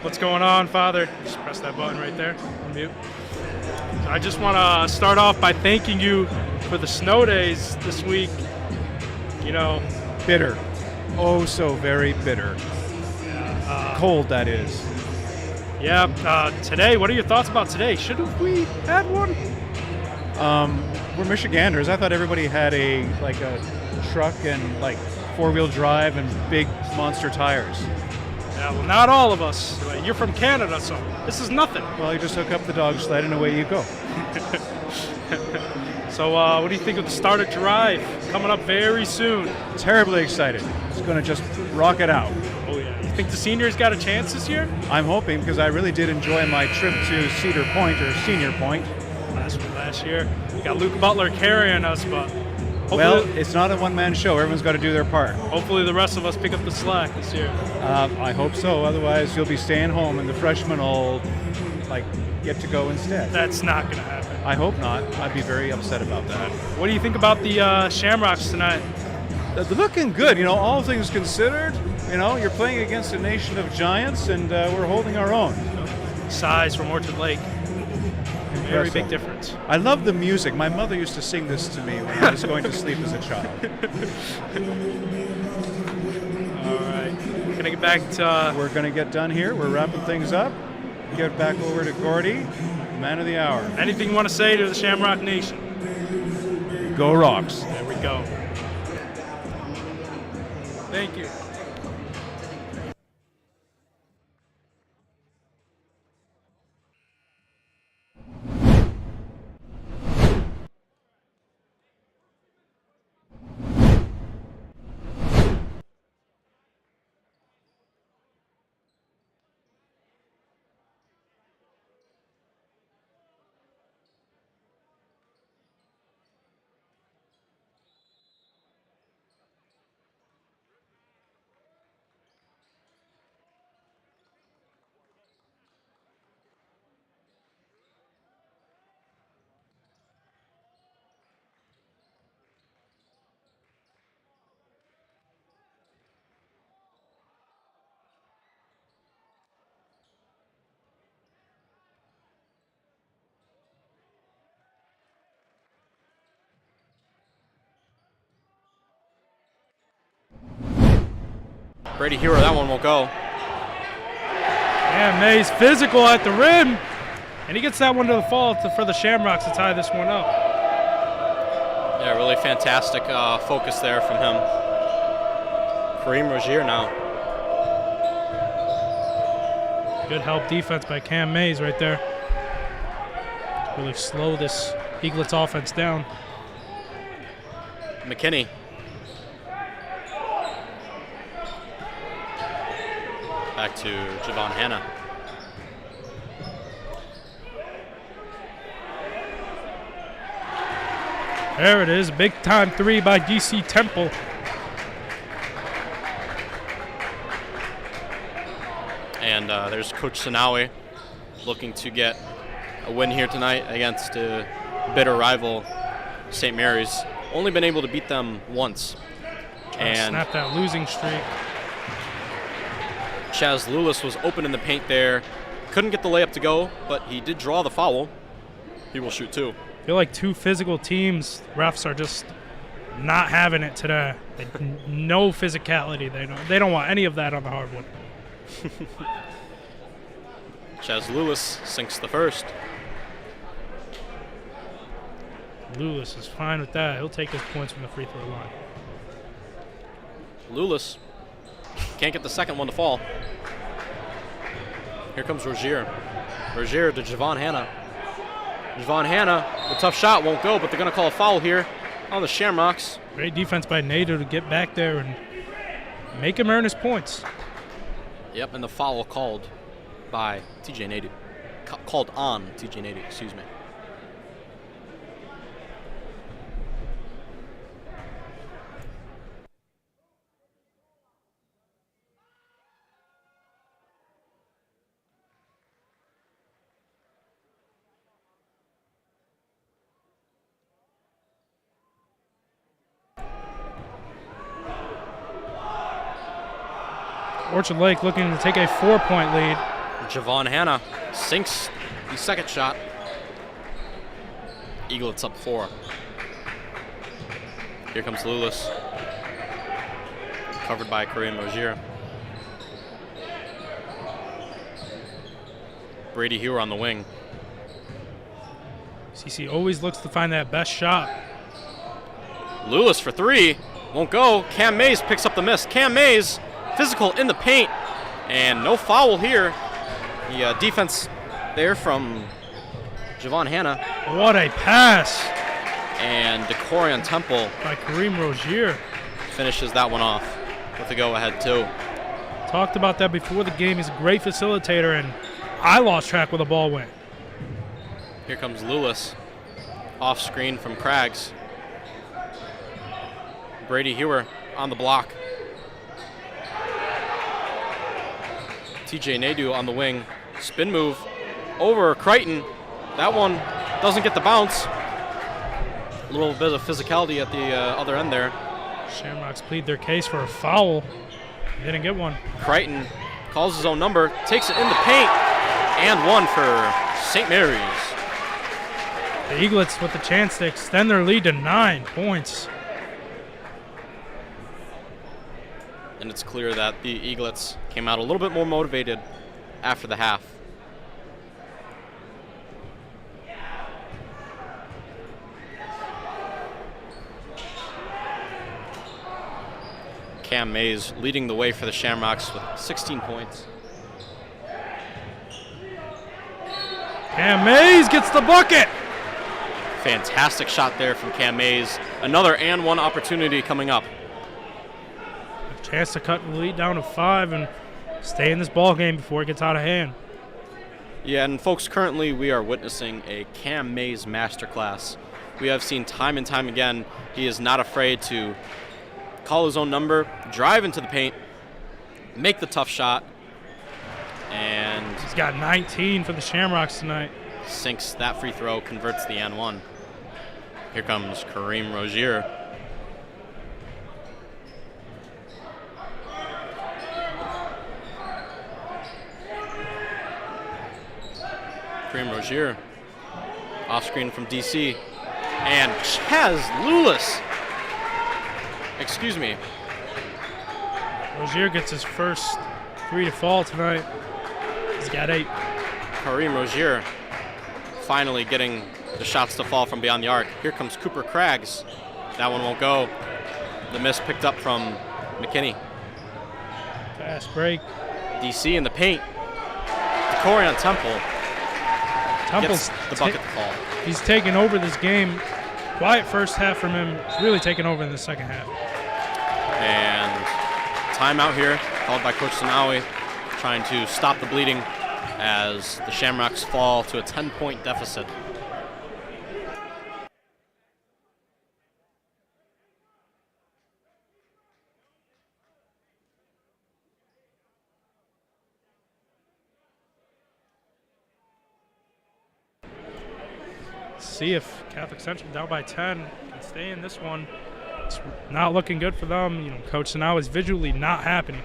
What's going on, Father? Just press that button right there. Unmute. I just want to start off by thanking you for the snow days this week. You know, Bitter. Oh, so very bitter. Cold, that is. Yeah, today, what are your thoughts about today? Should have we had one? We're Michiganders. I thought everybody had a truck and like 4-wheel drive and big monster tires. Yeah, well, not all of us. You're from Canada, so this is nothing. Well, you just hook up the dog sled and away you go. So, what do you think of the starter drive coming up very soon? Terribly excited. It's going to just rock it out. Oh, yeah. You think the seniors got a chance this year? I'm hoping, because I really did enjoy my trip to Cedar Point, or Senior Point. Last year. We got Luke Butler carrying us, but well, it's not a one-man show. Everyone's got to do their part. Hopefully the rest of us pick up the slack this year. I hope so. Otherwise, you'll be staying home, and the freshmen will get to go instead. That's not going to happen. I hope not. I'd be very upset about that. What do you think about the Shamrocks tonight? They're looking good. You know, all things considered, you know, you're playing against a nation of giants, and we're holding our own. Size from Orchard Lake. Very big difference. I love the music. My mother used to sing this to me when I was going to sleep as a child. All right. We're going to get back to... We're going to get done here. We're wrapping things up. Get back over to Gordy, man of the hour. Anything you want to say to the Shamrock Nation? Go Rocks. There we go. Thank you. Brady Hero, that one won't go. Yeah, May's physical at the rim. And he gets that one to the fall for the Shamrocks to tie this one up. Yeah, really fantastic focus there from him. Kareem Rozier now. Good help defense by Cam Mays right there. Really slow this Eaglets offense down. McKinney. Back to Javon Hanna. There it is, big time three by DC Temple. And there's Coach Sanawi looking to get a win here tonight against a bitter rival, St. Mary's. Only been able to beat them once. And snap that losing streak. Chaz Lewis was open in the paint there. Couldn't get the layup to go, but he did draw the foul. He will shoot two. I feel like two physical teams. Refs are just not having it today. No physicality. They don't want any of that on the hardwood. Chaz Lewis sinks the first. Lewis is fine with that. He'll take his points from the free throw line. Lewis can't get the second one to fall. Here comes Rozier. Rozier to Javon Hanna. Javon Hanna, the tough shot won't go, but they're going to call a foul here on the Shamrocks. Great defense by Nader to get back there and make him earn his points. Yep, and the foul called by TJ Nader. Called on TJ Nader, excuse me. Orchard Lake looking to take a 4-point lead. Javon Hanna sinks the second shot. Eaglets up 4. Here comes Lulis. Covered by Kareem Rozier. Brady Hewer on the wing. CC always looks to find that best shot. Lulis for 3. Won't go. Cam Mays picks up the miss. Cam Mays, physical in the paint. And no foul here. The defense there from Javon Hanna. What a pass. And DeCorian Temple by Kareem Rozier finishes that one off with the go-ahead too. Talked about that before the game. He's a great facilitator, and I lost track where the ball went. Here comes Lulis. Off screen from Craggs. Brady Hewer on the block. TJ Nadeau on the wing. Spin move over Crichton. That one doesn't get the bounce. A little bit of physicality at the other end there. Shamrocks plead their case for a foul. They didn't get one. Crichton calls his own number, takes it in the paint, and one for St. Mary's. The Eaglets with the chance to extend their lead to 9 points. And it's clear that the Eaglets came out a little bit more motivated after the half. Cam Mays leading the way for the Shamrocks with 16 points. Cam Mays gets the bucket. Fantastic shot there from Cam Mays. Another and one opportunity coming up. A chance to cut the lead down to 5 and stay in this ball game before it gets out of hand. Yeah, and folks, currently we are witnessing a Cam Mays masterclass. We have seen time and time again, he is not afraid to call his own number, drive into the paint, make the tough shot, and he's got 19 for the Shamrocks tonight. Sinks that free throw, converts the and one. Here comes Kareem Rozier. Kareem Rozier, off screen from DC, and Chaz Lulis. Excuse me. Rozier gets his first 3 to fall tonight. He's got 8. Kareem Rozier finally getting the shots to fall from beyond the arc. Here comes Cooper Craggs. That one won't go. The miss picked up from McKinney. Fast break. DC in the paint. DeCorian Temple gets the bucket to fall. He's taken over this game. Quiet first half from him. He's really taken over in the second half. And timeout here, called by Coach Sanawi, trying to stop the bleeding as the Shamrocks fall to a 10-point deficit. See if Catholic Central down by 10 can stay in this one. It's not looking good for them. You know, Coach Sanao is visually not happy.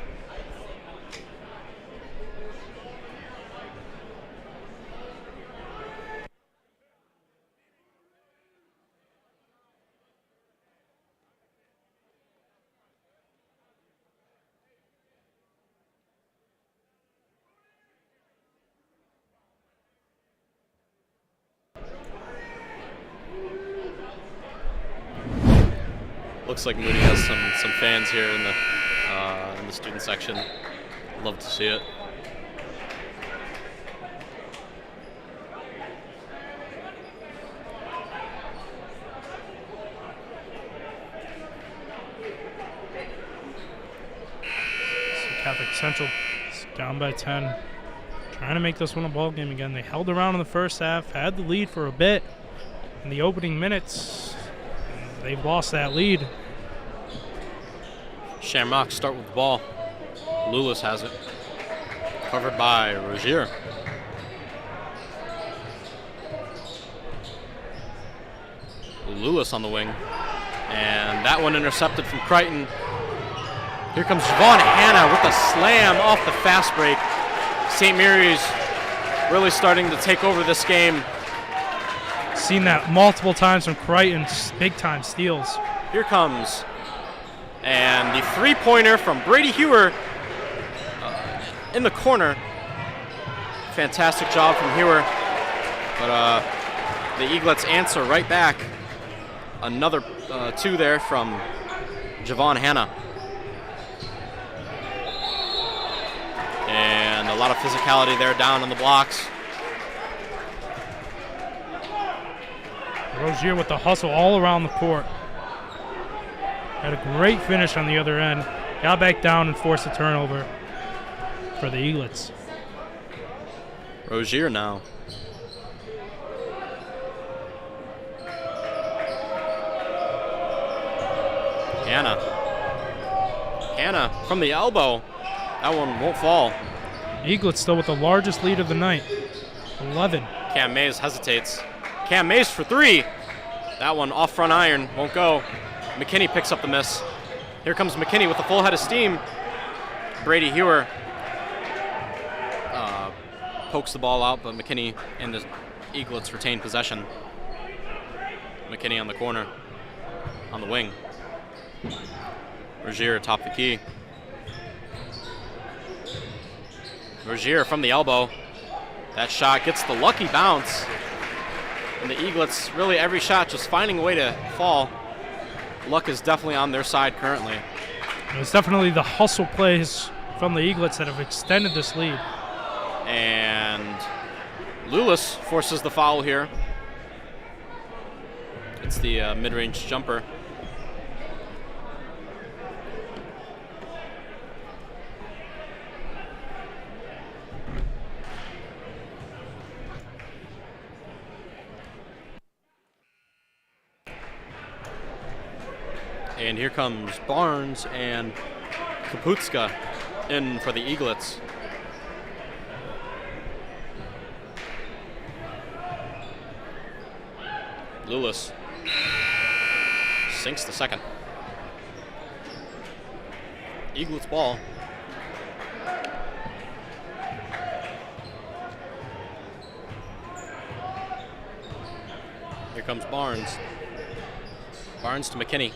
Looks like Moody has some fans here in the student section. Love to see it. So Catholic Central is down by 10, trying to make this one a ball game again. They held around in the first half, had the lead for a bit in the opening minutes. They've lost that lead. Shamrocks start with the ball. Lulis has it. Covered by Rozier. Lulis on the wing. And that one intercepted from Crichton. Here comes Javon Hanna with a slam off the fast break. St. Mary's really starting to take over this game. Seen that multiple times from Crichton, big-time steals. Here comes, and the three-pointer from Brady Hewer in the corner. Fantastic job from Hewer, but the Eaglets answer right back. Another two there from Javon Hanna. And a lot of physicality there down on the blocks. Rozier with the hustle all around the court. Had a great finish on the other end. Got back down and forced a turnover for the Eaglets. Rozier now. Hanna from the elbow. That one won't fall. Eaglets still with the largest lead of the night, 11. Cam Mays hesitates. Cam Mays for three. That one off front iron, won't go. McKinney picks up the miss. Here comes McKinney with a full head of steam. Brady Hewer pokes the ball out, but McKinney and the Eaglets retain possession. McKinney on the corner, on the wing. Rozier atop the key. Rozier from the elbow. That shot gets the lucky bounce. And the Eaglets, really every shot just finding a way to fall. Luck is definitely on their side currently. It's definitely the hustle plays from the Eaglets that have extended this lead. And Lulis forces the foul here. It's the mid-range jumper. And here comes Barnes and Kaputska in for the Eaglets. Lulis sinks the second. Eaglets ball. Here comes Barnes. Barnes to McKinney.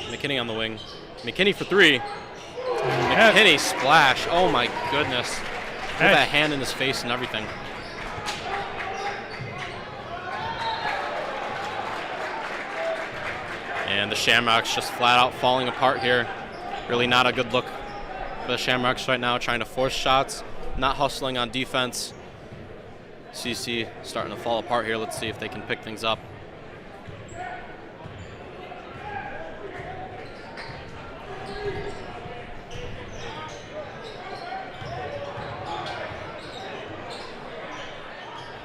McKinney on the wing. McKinney for three. McKinney splash. Oh my goodness. With that hand in his face and everything. And the Shamrocks just flat out falling apart here. Really not a good look for the Shamrocks right now, trying to force shots, not hustling on defense. CC starting to fall apart here. Let's see if they can pick things up.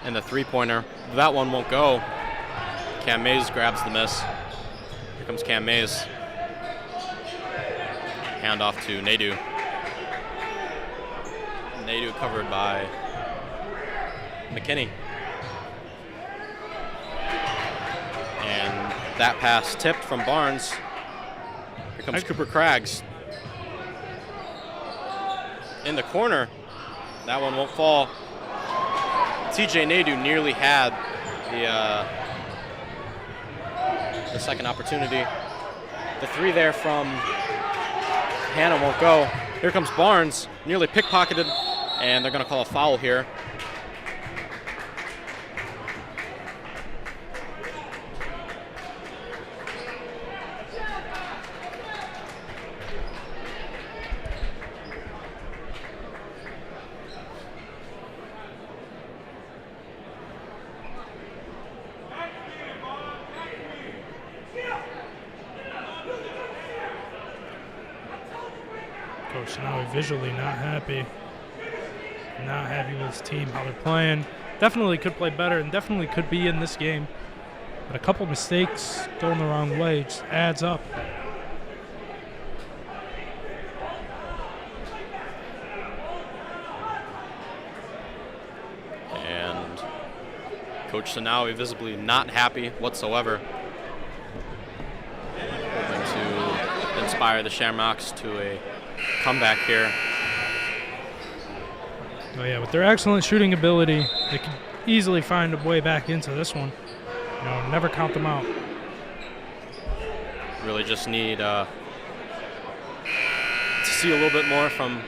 And the three-pointer, that one won't go. Cam Mays grabs the miss. Here comes Cam Mays. Hand off to Nadu. Nadu covered by McKinney. And that pass tipped from Barnes. Here comes Cooper Craggs. In the corner. That one won't fall. TJ Nadu nearly had the second opportunity. The three there from Hanna won't go. Here comes Barnes, nearly pickpocketed, and they're going to call a foul here. Coach now visually not happy with his team, how they're playing. Definitely could play better and definitely could be in this game. But a couple mistakes going the wrong way just adds up. And Coach Sanawi visibly not happy whatsoever. Hoping to inspire the Shamrocks to a comeback here. Oh yeah, with their excellent shooting ability, they can easily find a way back into this one. Never count them out. Really just need to see a little bit more from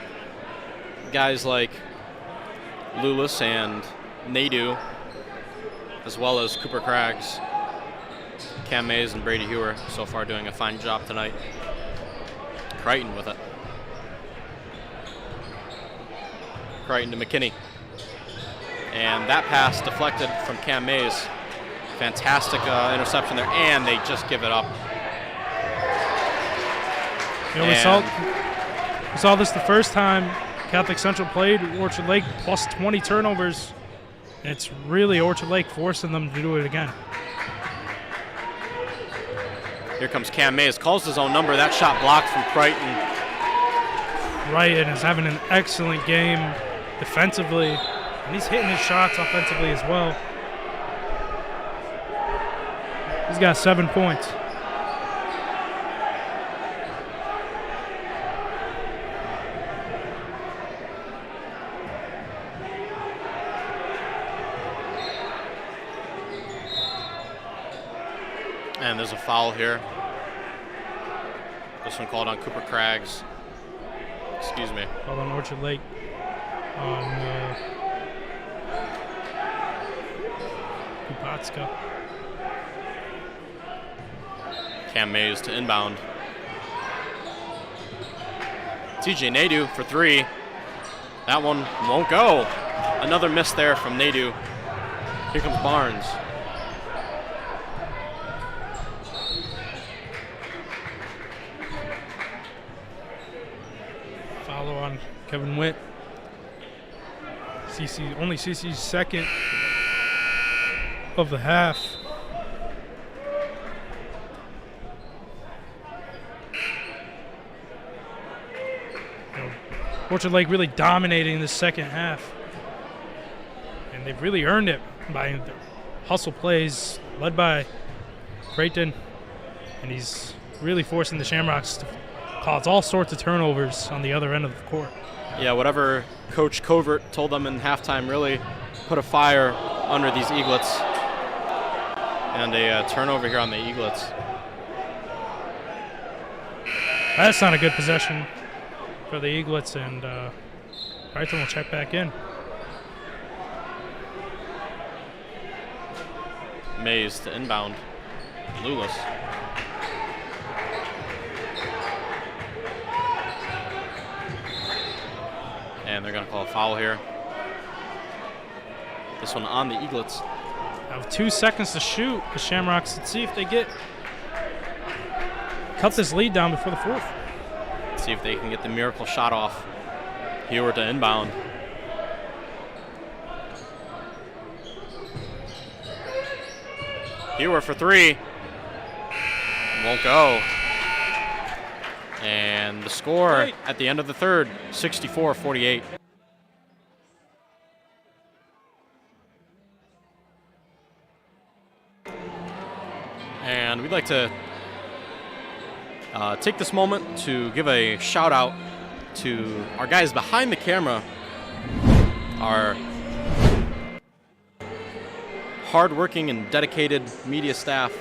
guys like Lulis and Nadu, as well as Cooper Craggs. Cam Mays and Brady Hewer so far doing a fine job tonight. Crichton with it. Crichton to McKinney. And that pass deflected from Cam Mays. Fantastic interception there, and they just give it up. We saw this the first time Catholic Central played Orchard Lake, plus 20 turnovers. It's really Orchard Lake forcing them to do it again. Here comes Cam Mays, calls his own number. That shot blocked from Crichton. Crichton is having an excellent game defensively, and he's hitting his shots offensively as well. He's got 7 points. And there's a foul here. This one called on Cooper Craggs. Excuse me. Called on Orchard Lake. Kupatska. Cam Mays to inbound. TJ Nadu for three. That one won't go. Another miss there from Nadu. Here comes Barnes. Follow on Kevin Witt. Only CC's second of the half. Orchard Lake really dominating the second half. And they've really earned it by the hustle plays led by Creighton. And he's really forcing the Shamrocks to cause all sorts of turnovers on the other end of the court. Yeah, whatever Coach Covert told them in halftime really put a fire under these Eaglets. And a turnover here on the Eaglets. That's not a good possession for the Eaglets, and Brighton will check back in. Mays to inbound. Lulis. And they're going to call a foul here. This one on the Eaglets. Have 2 seconds to shoot. The Shamrocks, let's see if they cut this lead down before the fourth. See if they can get the miracle shot off. Hewer to inbound. Hewer for three. Won't go. And the score at the end of the third, 64-48. And we'd like to take this moment to give a shout out to our guys behind the camera, our hardworking and dedicated media staff.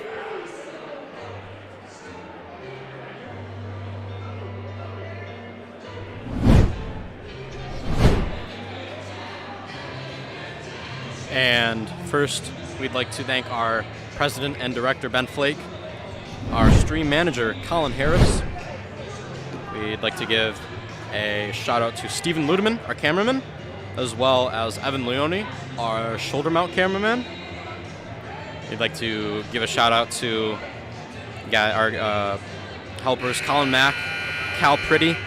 And first, we'd like to thank our president and director, Ben Flake, our stream manager, Colin Harris. We'd like to give a shout out to Stephen Ludeman, our cameraman, as well as Evan Leone, our shoulder mount cameraman. We'd like to give a shout out to our helpers, Colin Mack, Cal Pretty,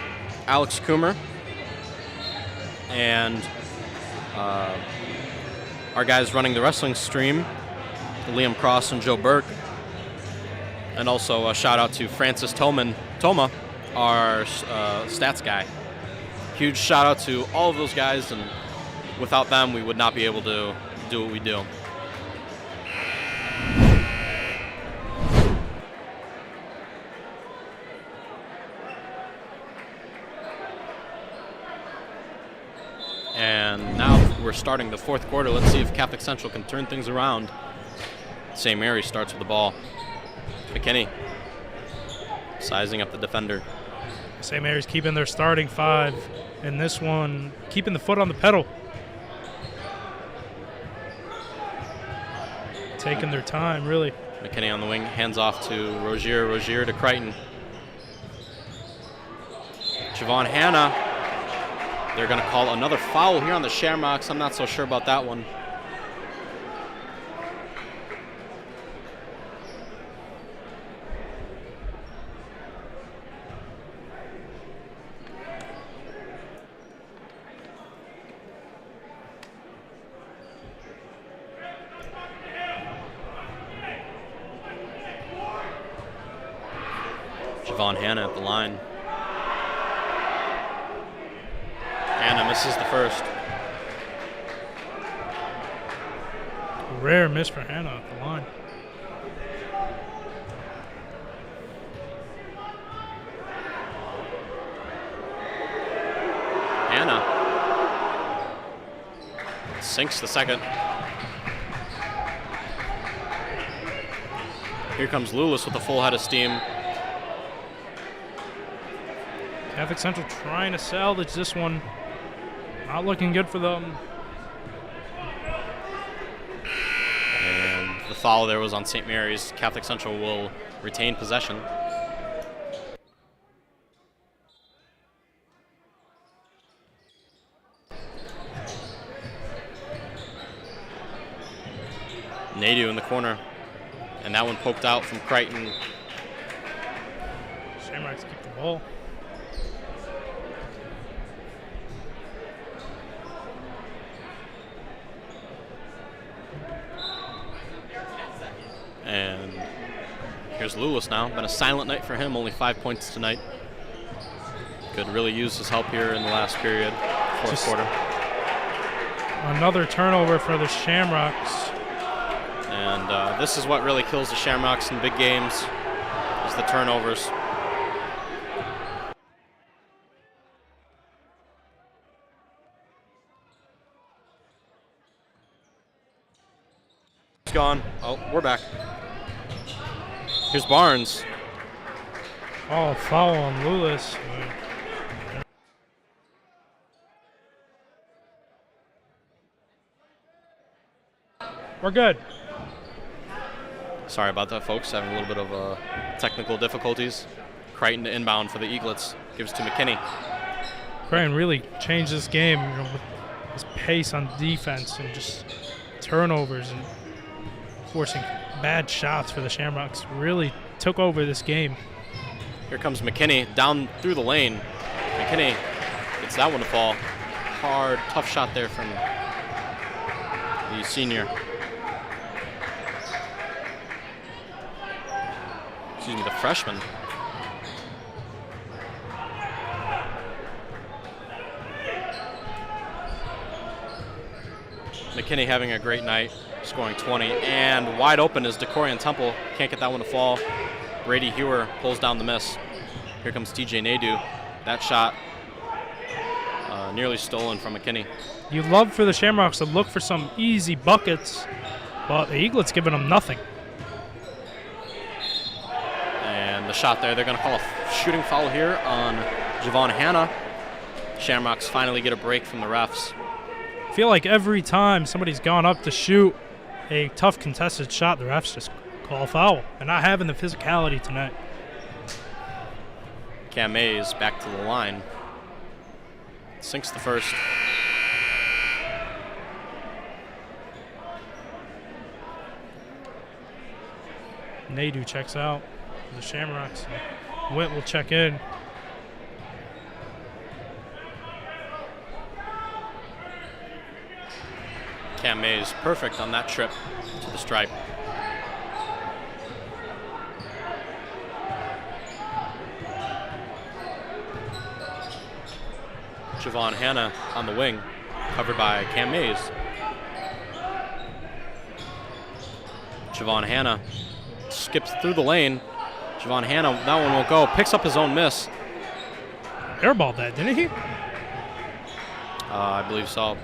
Alex Coomer, and our guys running the wrestling stream, Liam Cross and Joe Burke. And also a shout out to Francis Toma, our stats guy. Huge shout out to all of those guys, and without them, we would not be able to do what we do. And now we're starting the fourth quarter. Let's see if Catholic Central can turn things around. St. Mary starts with the ball. McKinney sizing up the defender. St. Mary's keeping their starting five, and this one keeping the foot on the pedal. Taking their time, really. McKinney on the wing, hands off to Rozier. Rozier to Crichton. Javon Hanna. They're going to call another foul here on the Shamrocks. I'm not so sure about that one. Javon Hanna at the line. Hanna misses the first. Rare miss for Hanna at the line. Hanna sinks the second. Here comes Lulis with a full head of steam. Catholic Central trying to salvage this one. Not looking good for them. And the foul there was on St. Mary's. Catholic Central will retain possession. Nadu in the corner. And that one poked out from Crichton. Shamrocks keep the ball. And here's Lulis now. Been a silent night for him, only 5 points tonight. Could really use his help here in the last period, fourth quarter. Another turnover for the Shamrocks. And this is what really kills the Shamrocks in big games, is the turnovers. It's gone. Oh, we're back. Here's Barnes. Oh, foul on Lulis. We're good. Sorry about that, folks. Having a little bit of technical difficulties. Crichton to inbound for the Eaglets. Gives to McKinney. Crichton really changed this game, with his pace on defense and just turnovers and forcing bad shots for the Shamrocks. Really took over this game. Here comes McKinney down through the lane. McKinney gets that one to fall. Hard, tough shot there from the senior. Excuse me, the freshman. McKinney having a great night, scoring 20. And wide open is DeCorian Temple. Can't get that one to fall. Brady Hewer pulls down the miss. Here comes TJ Nadu. That shot nearly stolen from McKinney. You love for the Shamrocks to look for some easy buckets, but the Eaglets giving them nothing. And the shot there, they're going to call a shooting foul here on Javon Hanna. Shamrocks finally get a break from the refs. I feel like every time somebody's gone up to shoot a tough contested shot, the refs just call a foul. They're not having the physicality tonight. Cam Mays back to the line. Sinks the first. Nadu checks out the Shamrocks. Witt will check in. Cam Mays perfect on that trip to the stripe. Javon Hanna on the wing, covered by Cam Mays. Javon Hanna skips through the lane. Javon Hanna, that one won't go. Picks up his own miss. Airballed that, didn't he? I believe so.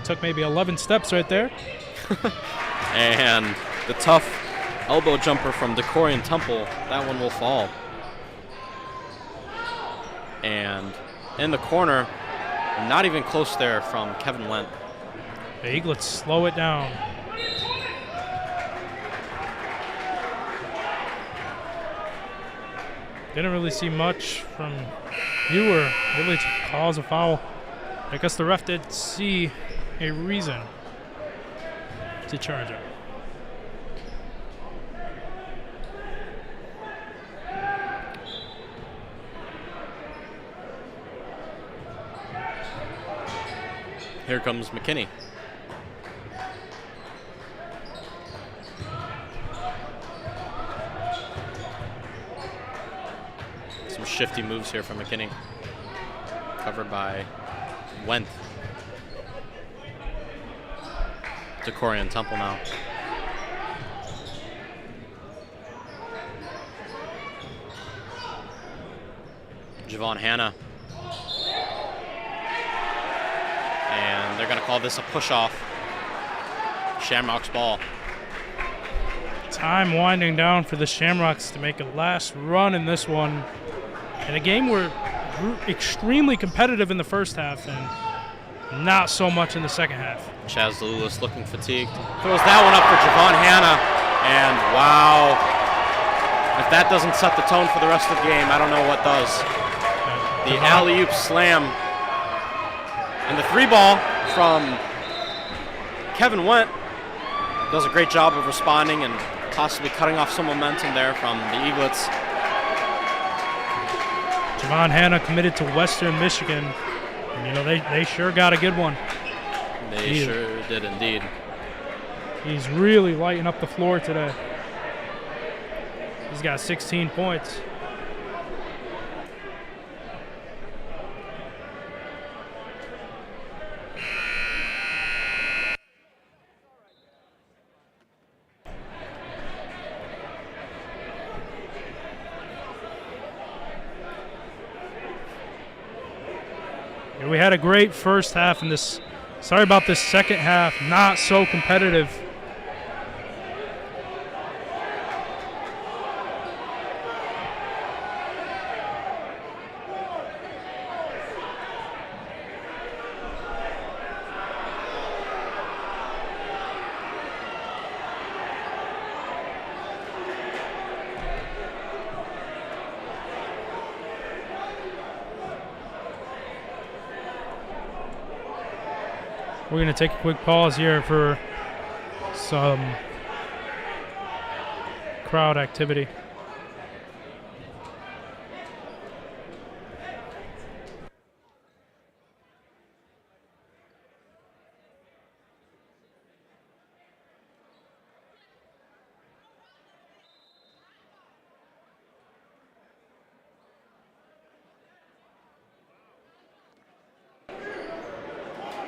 Took maybe 11 steps right there. And the tough elbow jumper from Decorian Temple, that one will fall. And in the corner, not even close there from Kevin Wendt. The Eaglets slow it down. Didn't really see much from Ewer really to cause a foul. I guess the ref did see a reason to charge him. Here comes McKinney. Some shifty moves here from McKinney. Covered by Wendt. Decorian Temple now. Javon Hanna. And they're going to call this a push-off. Shamrocks ball. Time winding down for the Shamrocks to make a last run in this one. And a game where extremely competitive in the first half and not so much in the second half. Chaz Lewis looking fatigued. Throws that one up for Javon Hanna. And wow. If that doesn't set the tone for the rest of the game, I don't know what does. The alley-oop slam. And the three ball from Kevin Wendt does a great job of responding and possibly cutting off some momentum there from the Eaglets. Javon Hanna committed to Western Michigan. And, you know, they sure got a good one. They sure did indeed. He's really lighting up the floor today. He's got 16 points. We had a great first half in this. Sorry about this second half, not so competitive. We're going to take a quick pause here for some crowd activity.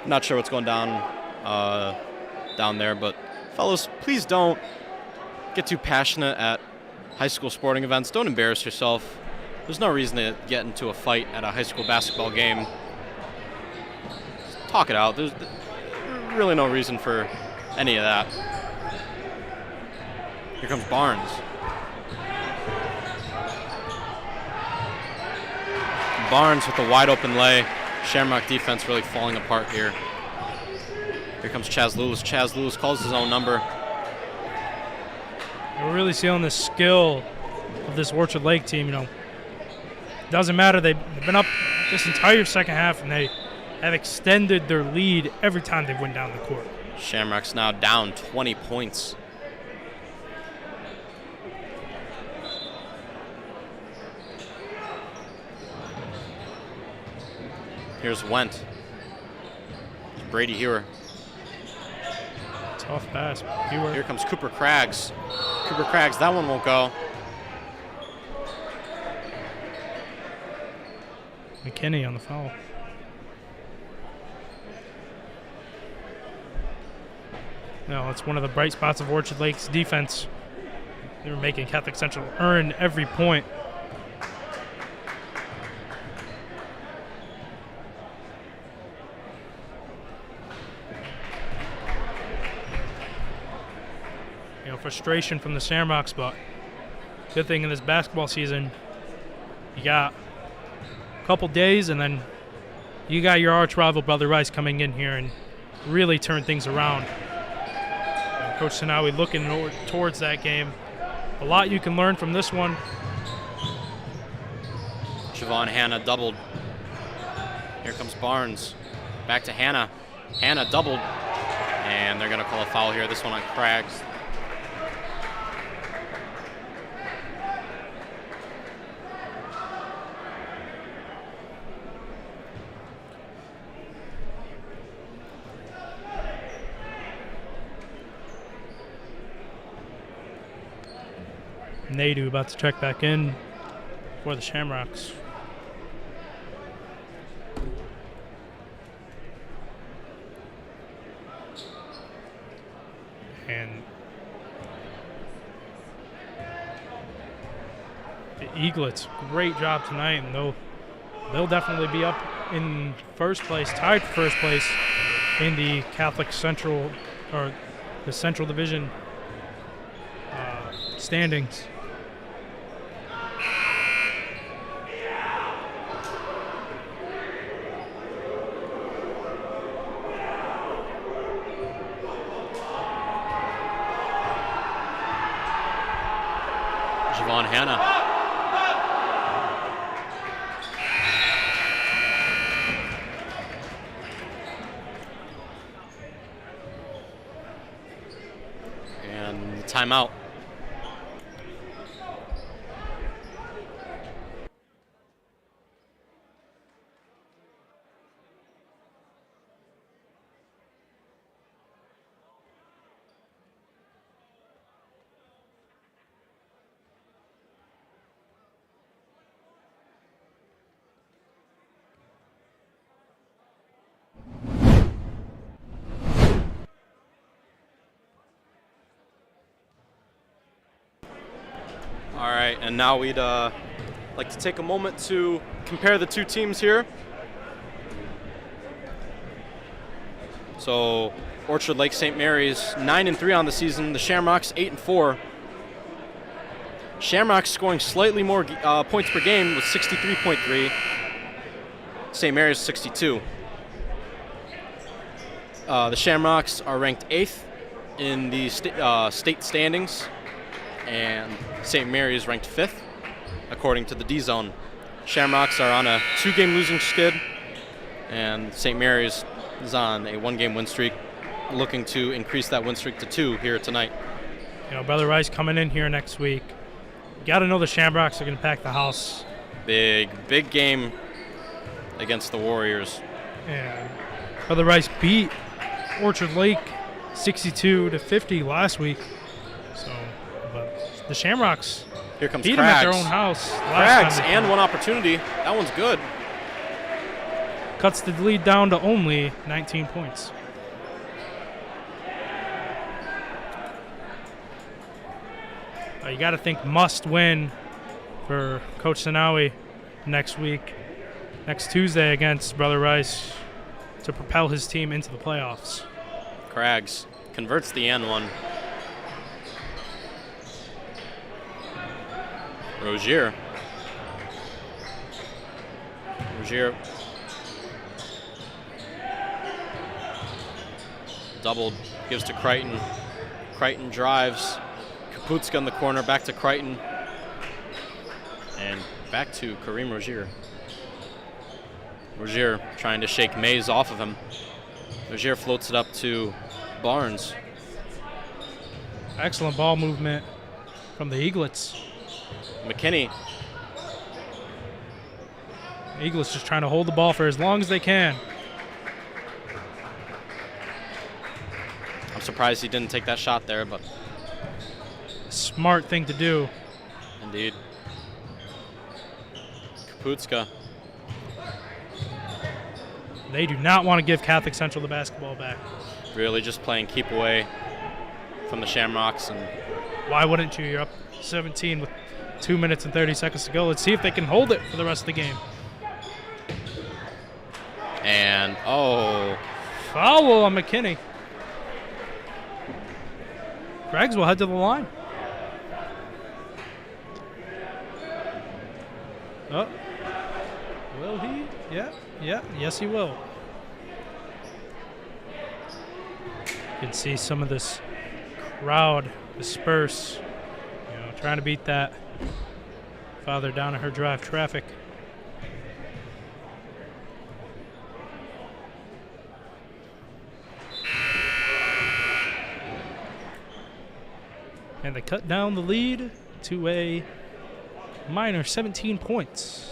Not sure what's going down down there, but fellas, please don't get too passionate at high school sporting events. Don't embarrass yourself. There's no reason to get into a fight at a high school basketball game. Just talk it out. There's really no reason for any of that. Here comes Barnes. Barnes with the wide open lay. Shamrock defense really falling apart here. Here comes Chaz Lewis. Chaz Lewis calls his own number. We're really seeing the skill of this Orchard Lake team. You know, doesn't matter. They've been up this entire second half, and they have extended their lead every time they went down the court. Shamrock's now down 20 points. Here's Wendt. Brady Hewer. Tough pass. Hewer. Here comes Cooper Craggs. Cooper Craggs, that one won't go. McKinney on the foul. No, it's one of the bright spots of Orchard Lake's defense. They were making Catholic Central earn every point. frustration from the Shamrocks, but good thing in this basketball season, you got a couple days, and then you got your arch rival Brother Rice coming in here and really turn things around. And Coach Sanawi looking towards that game. A lot you can learn from this one. Javon Hanna doubled. Here comes Barnes. Back to Hanna. Hanna doubled. And they're going to call a foul here. This one on Craggs. Nadu about to check back in for the Shamrocks. And the Eaglets, great job tonight, and they'll definitely be up in first place, tied for first place in the Catholic Central, or the Central Division standings. Javon Hanna. And timeout. All right, and now we'd like to take a moment to compare the two teams here. So Orchard Lake St. Mary's 9-3 on the season. The Shamrocks 8-4. Shamrocks scoring slightly more points per game with 63.3. St. Mary's 62. The Shamrocks are ranked 8th in the state standings, and St. Mary's ranked 5th, according to the D-Zone. Shamrocks are on a 2-game losing skid, and St. Mary's is on a 1-game win streak, looking to increase that win streak to 2 here tonight. You know, Brother Rice coming in here next week. You got to know the Shamrocks are going to pack the house. Big game against the Warriors. And Brother Rice beat Orchard Lake 62-50 last week. So, but the Shamrocks here comes beat Craggs. them at their own house. Craggs and one opportunity. That one's good. Cuts the lead down to only 19 points. You got to think must win for Coach Sanawi next week, next Tuesday against Brother Rice, to propel his team into the playoffs. Craggs converts the and one. Rozier doubled, gives to Crichton. Crichton drives. Kaputska in the corner, back to Crichton. And back to Kareem Rozier. Rozier trying to shake Mays off of him. Rozier floats it up to Barnes. Excellent ball movement from the Eaglets. McKinney. Eaglets just trying to hold the ball for as long as they can. I'm surprised he didn't take that shot there, but smart thing to do. Indeed. Kaputska. They do not want to give Catholic Central the basketball back. Really just playing keep away from the Shamrocks. And why wouldn't you? You're up 17 with 2 minutes and 30 seconds to go. Let's see if they can hold it for the rest of the game. And, foul on McKinney. Greggs will head to the line. Oh. Will he? Yeah. Yes, he will. You can see some of this crowd disperse, trying to beat that father down at her drive traffic. And they cut down the lead to a minor 17 points.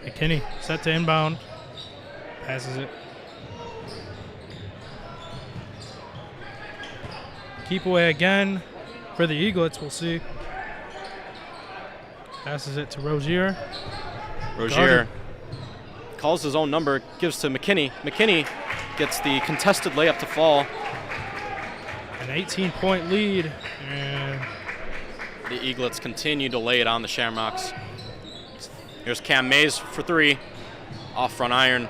McKinney set to inbound, passes it. Keep away again for the Eaglets, we'll see. Passes it to Rozier. Rozier calls his own number, gives to McKinney. McKinney gets the contested layup to fall. An 18-point lead. And the Eaglets continue to lay it on the Shamrocks. Here's Cam Mays for three. Off front iron.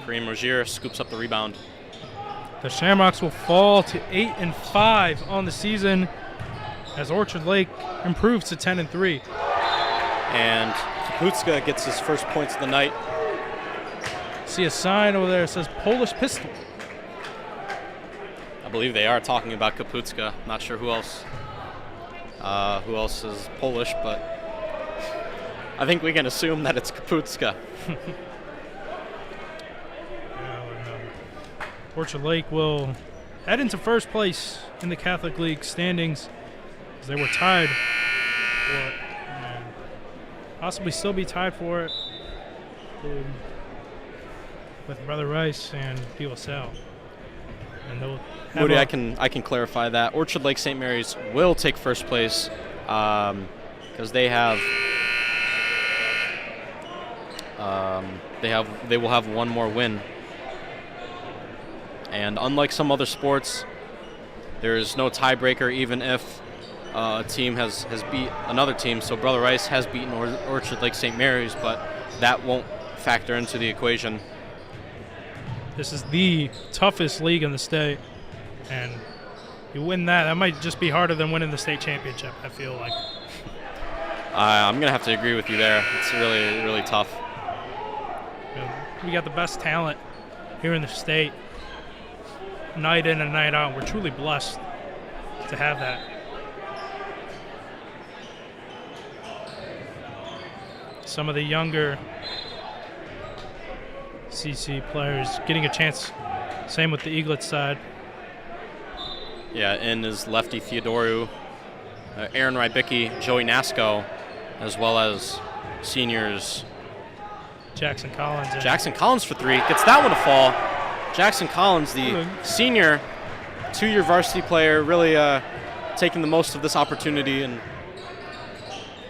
Kareem Rozier scoops up the rebound. The Shamrocks will fall to 8-5 on the season as Orchard Lake improves to 10-3. And Kaputska gets his first points of the night. See a sign over there that says Polish Pistol. I believe they are talking about Kaputska. Not sure who else is Polish, but I think we can assume that it's Kaputska. Orchard Lake will head into first place in the Catholic League standings as they were tied for it, and possibly still be tied for it with Brother Rice and De La Salle. And they'll have Moody, I can clarify that. Orchard Lake St. Mary's will take first place because they will have one more win. And unlike some other sports, there is no tiebreaker even if a team has beat another team. So Brother Rice has beaten Orchard Lake St. Mary's, but that won't factor into the equation. This is the toughest league in the state, and you win that might just be harder than winning the state championship, I feel like. I'm going to have to agree with you there. It's really, really tough. We got the best talent here in the state, night in and night out. We're truly blessed to have that. Some of the younger CC players getting a chance. Same with the Eaglets side. Yeah, in is lefty Theodoru, Aaron Rybicki, Joey Nasco, as well as seniors Jackson Collins. Jackson Collins for three. Gets that one to fall. Jackson Collins, the senior, two-year varsity player, really taking the most of this opportunity and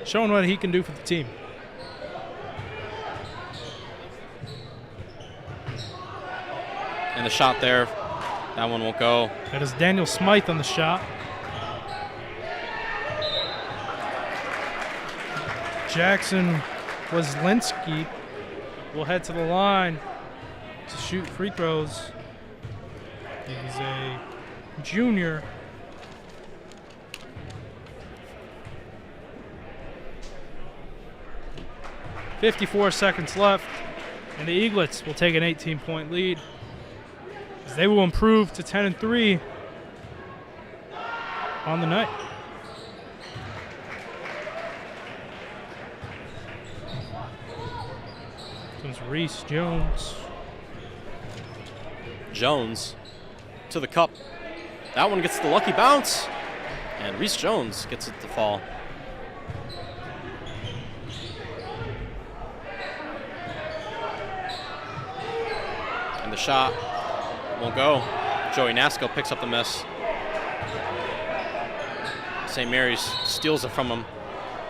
showing what he can do for the team. And the shot there, that one won't go. That is Daniel Smythe on the shot. Jackson Weslinski will head to the line to shoot free throws. He's a junior. .54 seconds left, and the Eaglets will take an 18-point lead as they will improve to 10-3 on the night. Comes Reese Jones. Jones to the cup. That one gets the lucky bounce, and Reese Jones gets it to fall. And the shot won't go. Joey Nasco picks up the miss. St. Mary's steals it from him,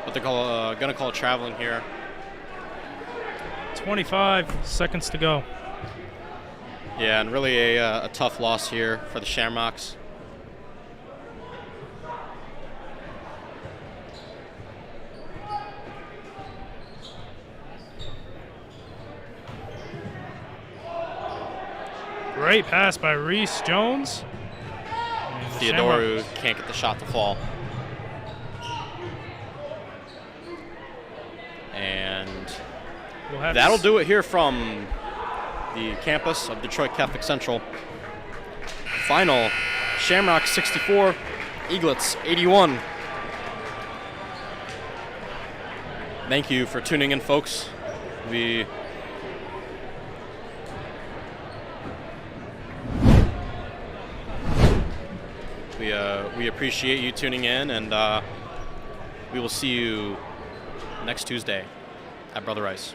but they're going to call it traveling here. 25 seconds to go. Yeah, and really a tough loss here for the Shamrocks. Great pass by Reese Jones. Theodoru can't get the shot to fall. And that'll do it here from the campus of Detroit Catholic Central. Final, Shamrocks 64, Eaglets 81. Thank you for tuning in, folks. We appreciate you tuning in, and we will see you next Tuesday at Brother Rice.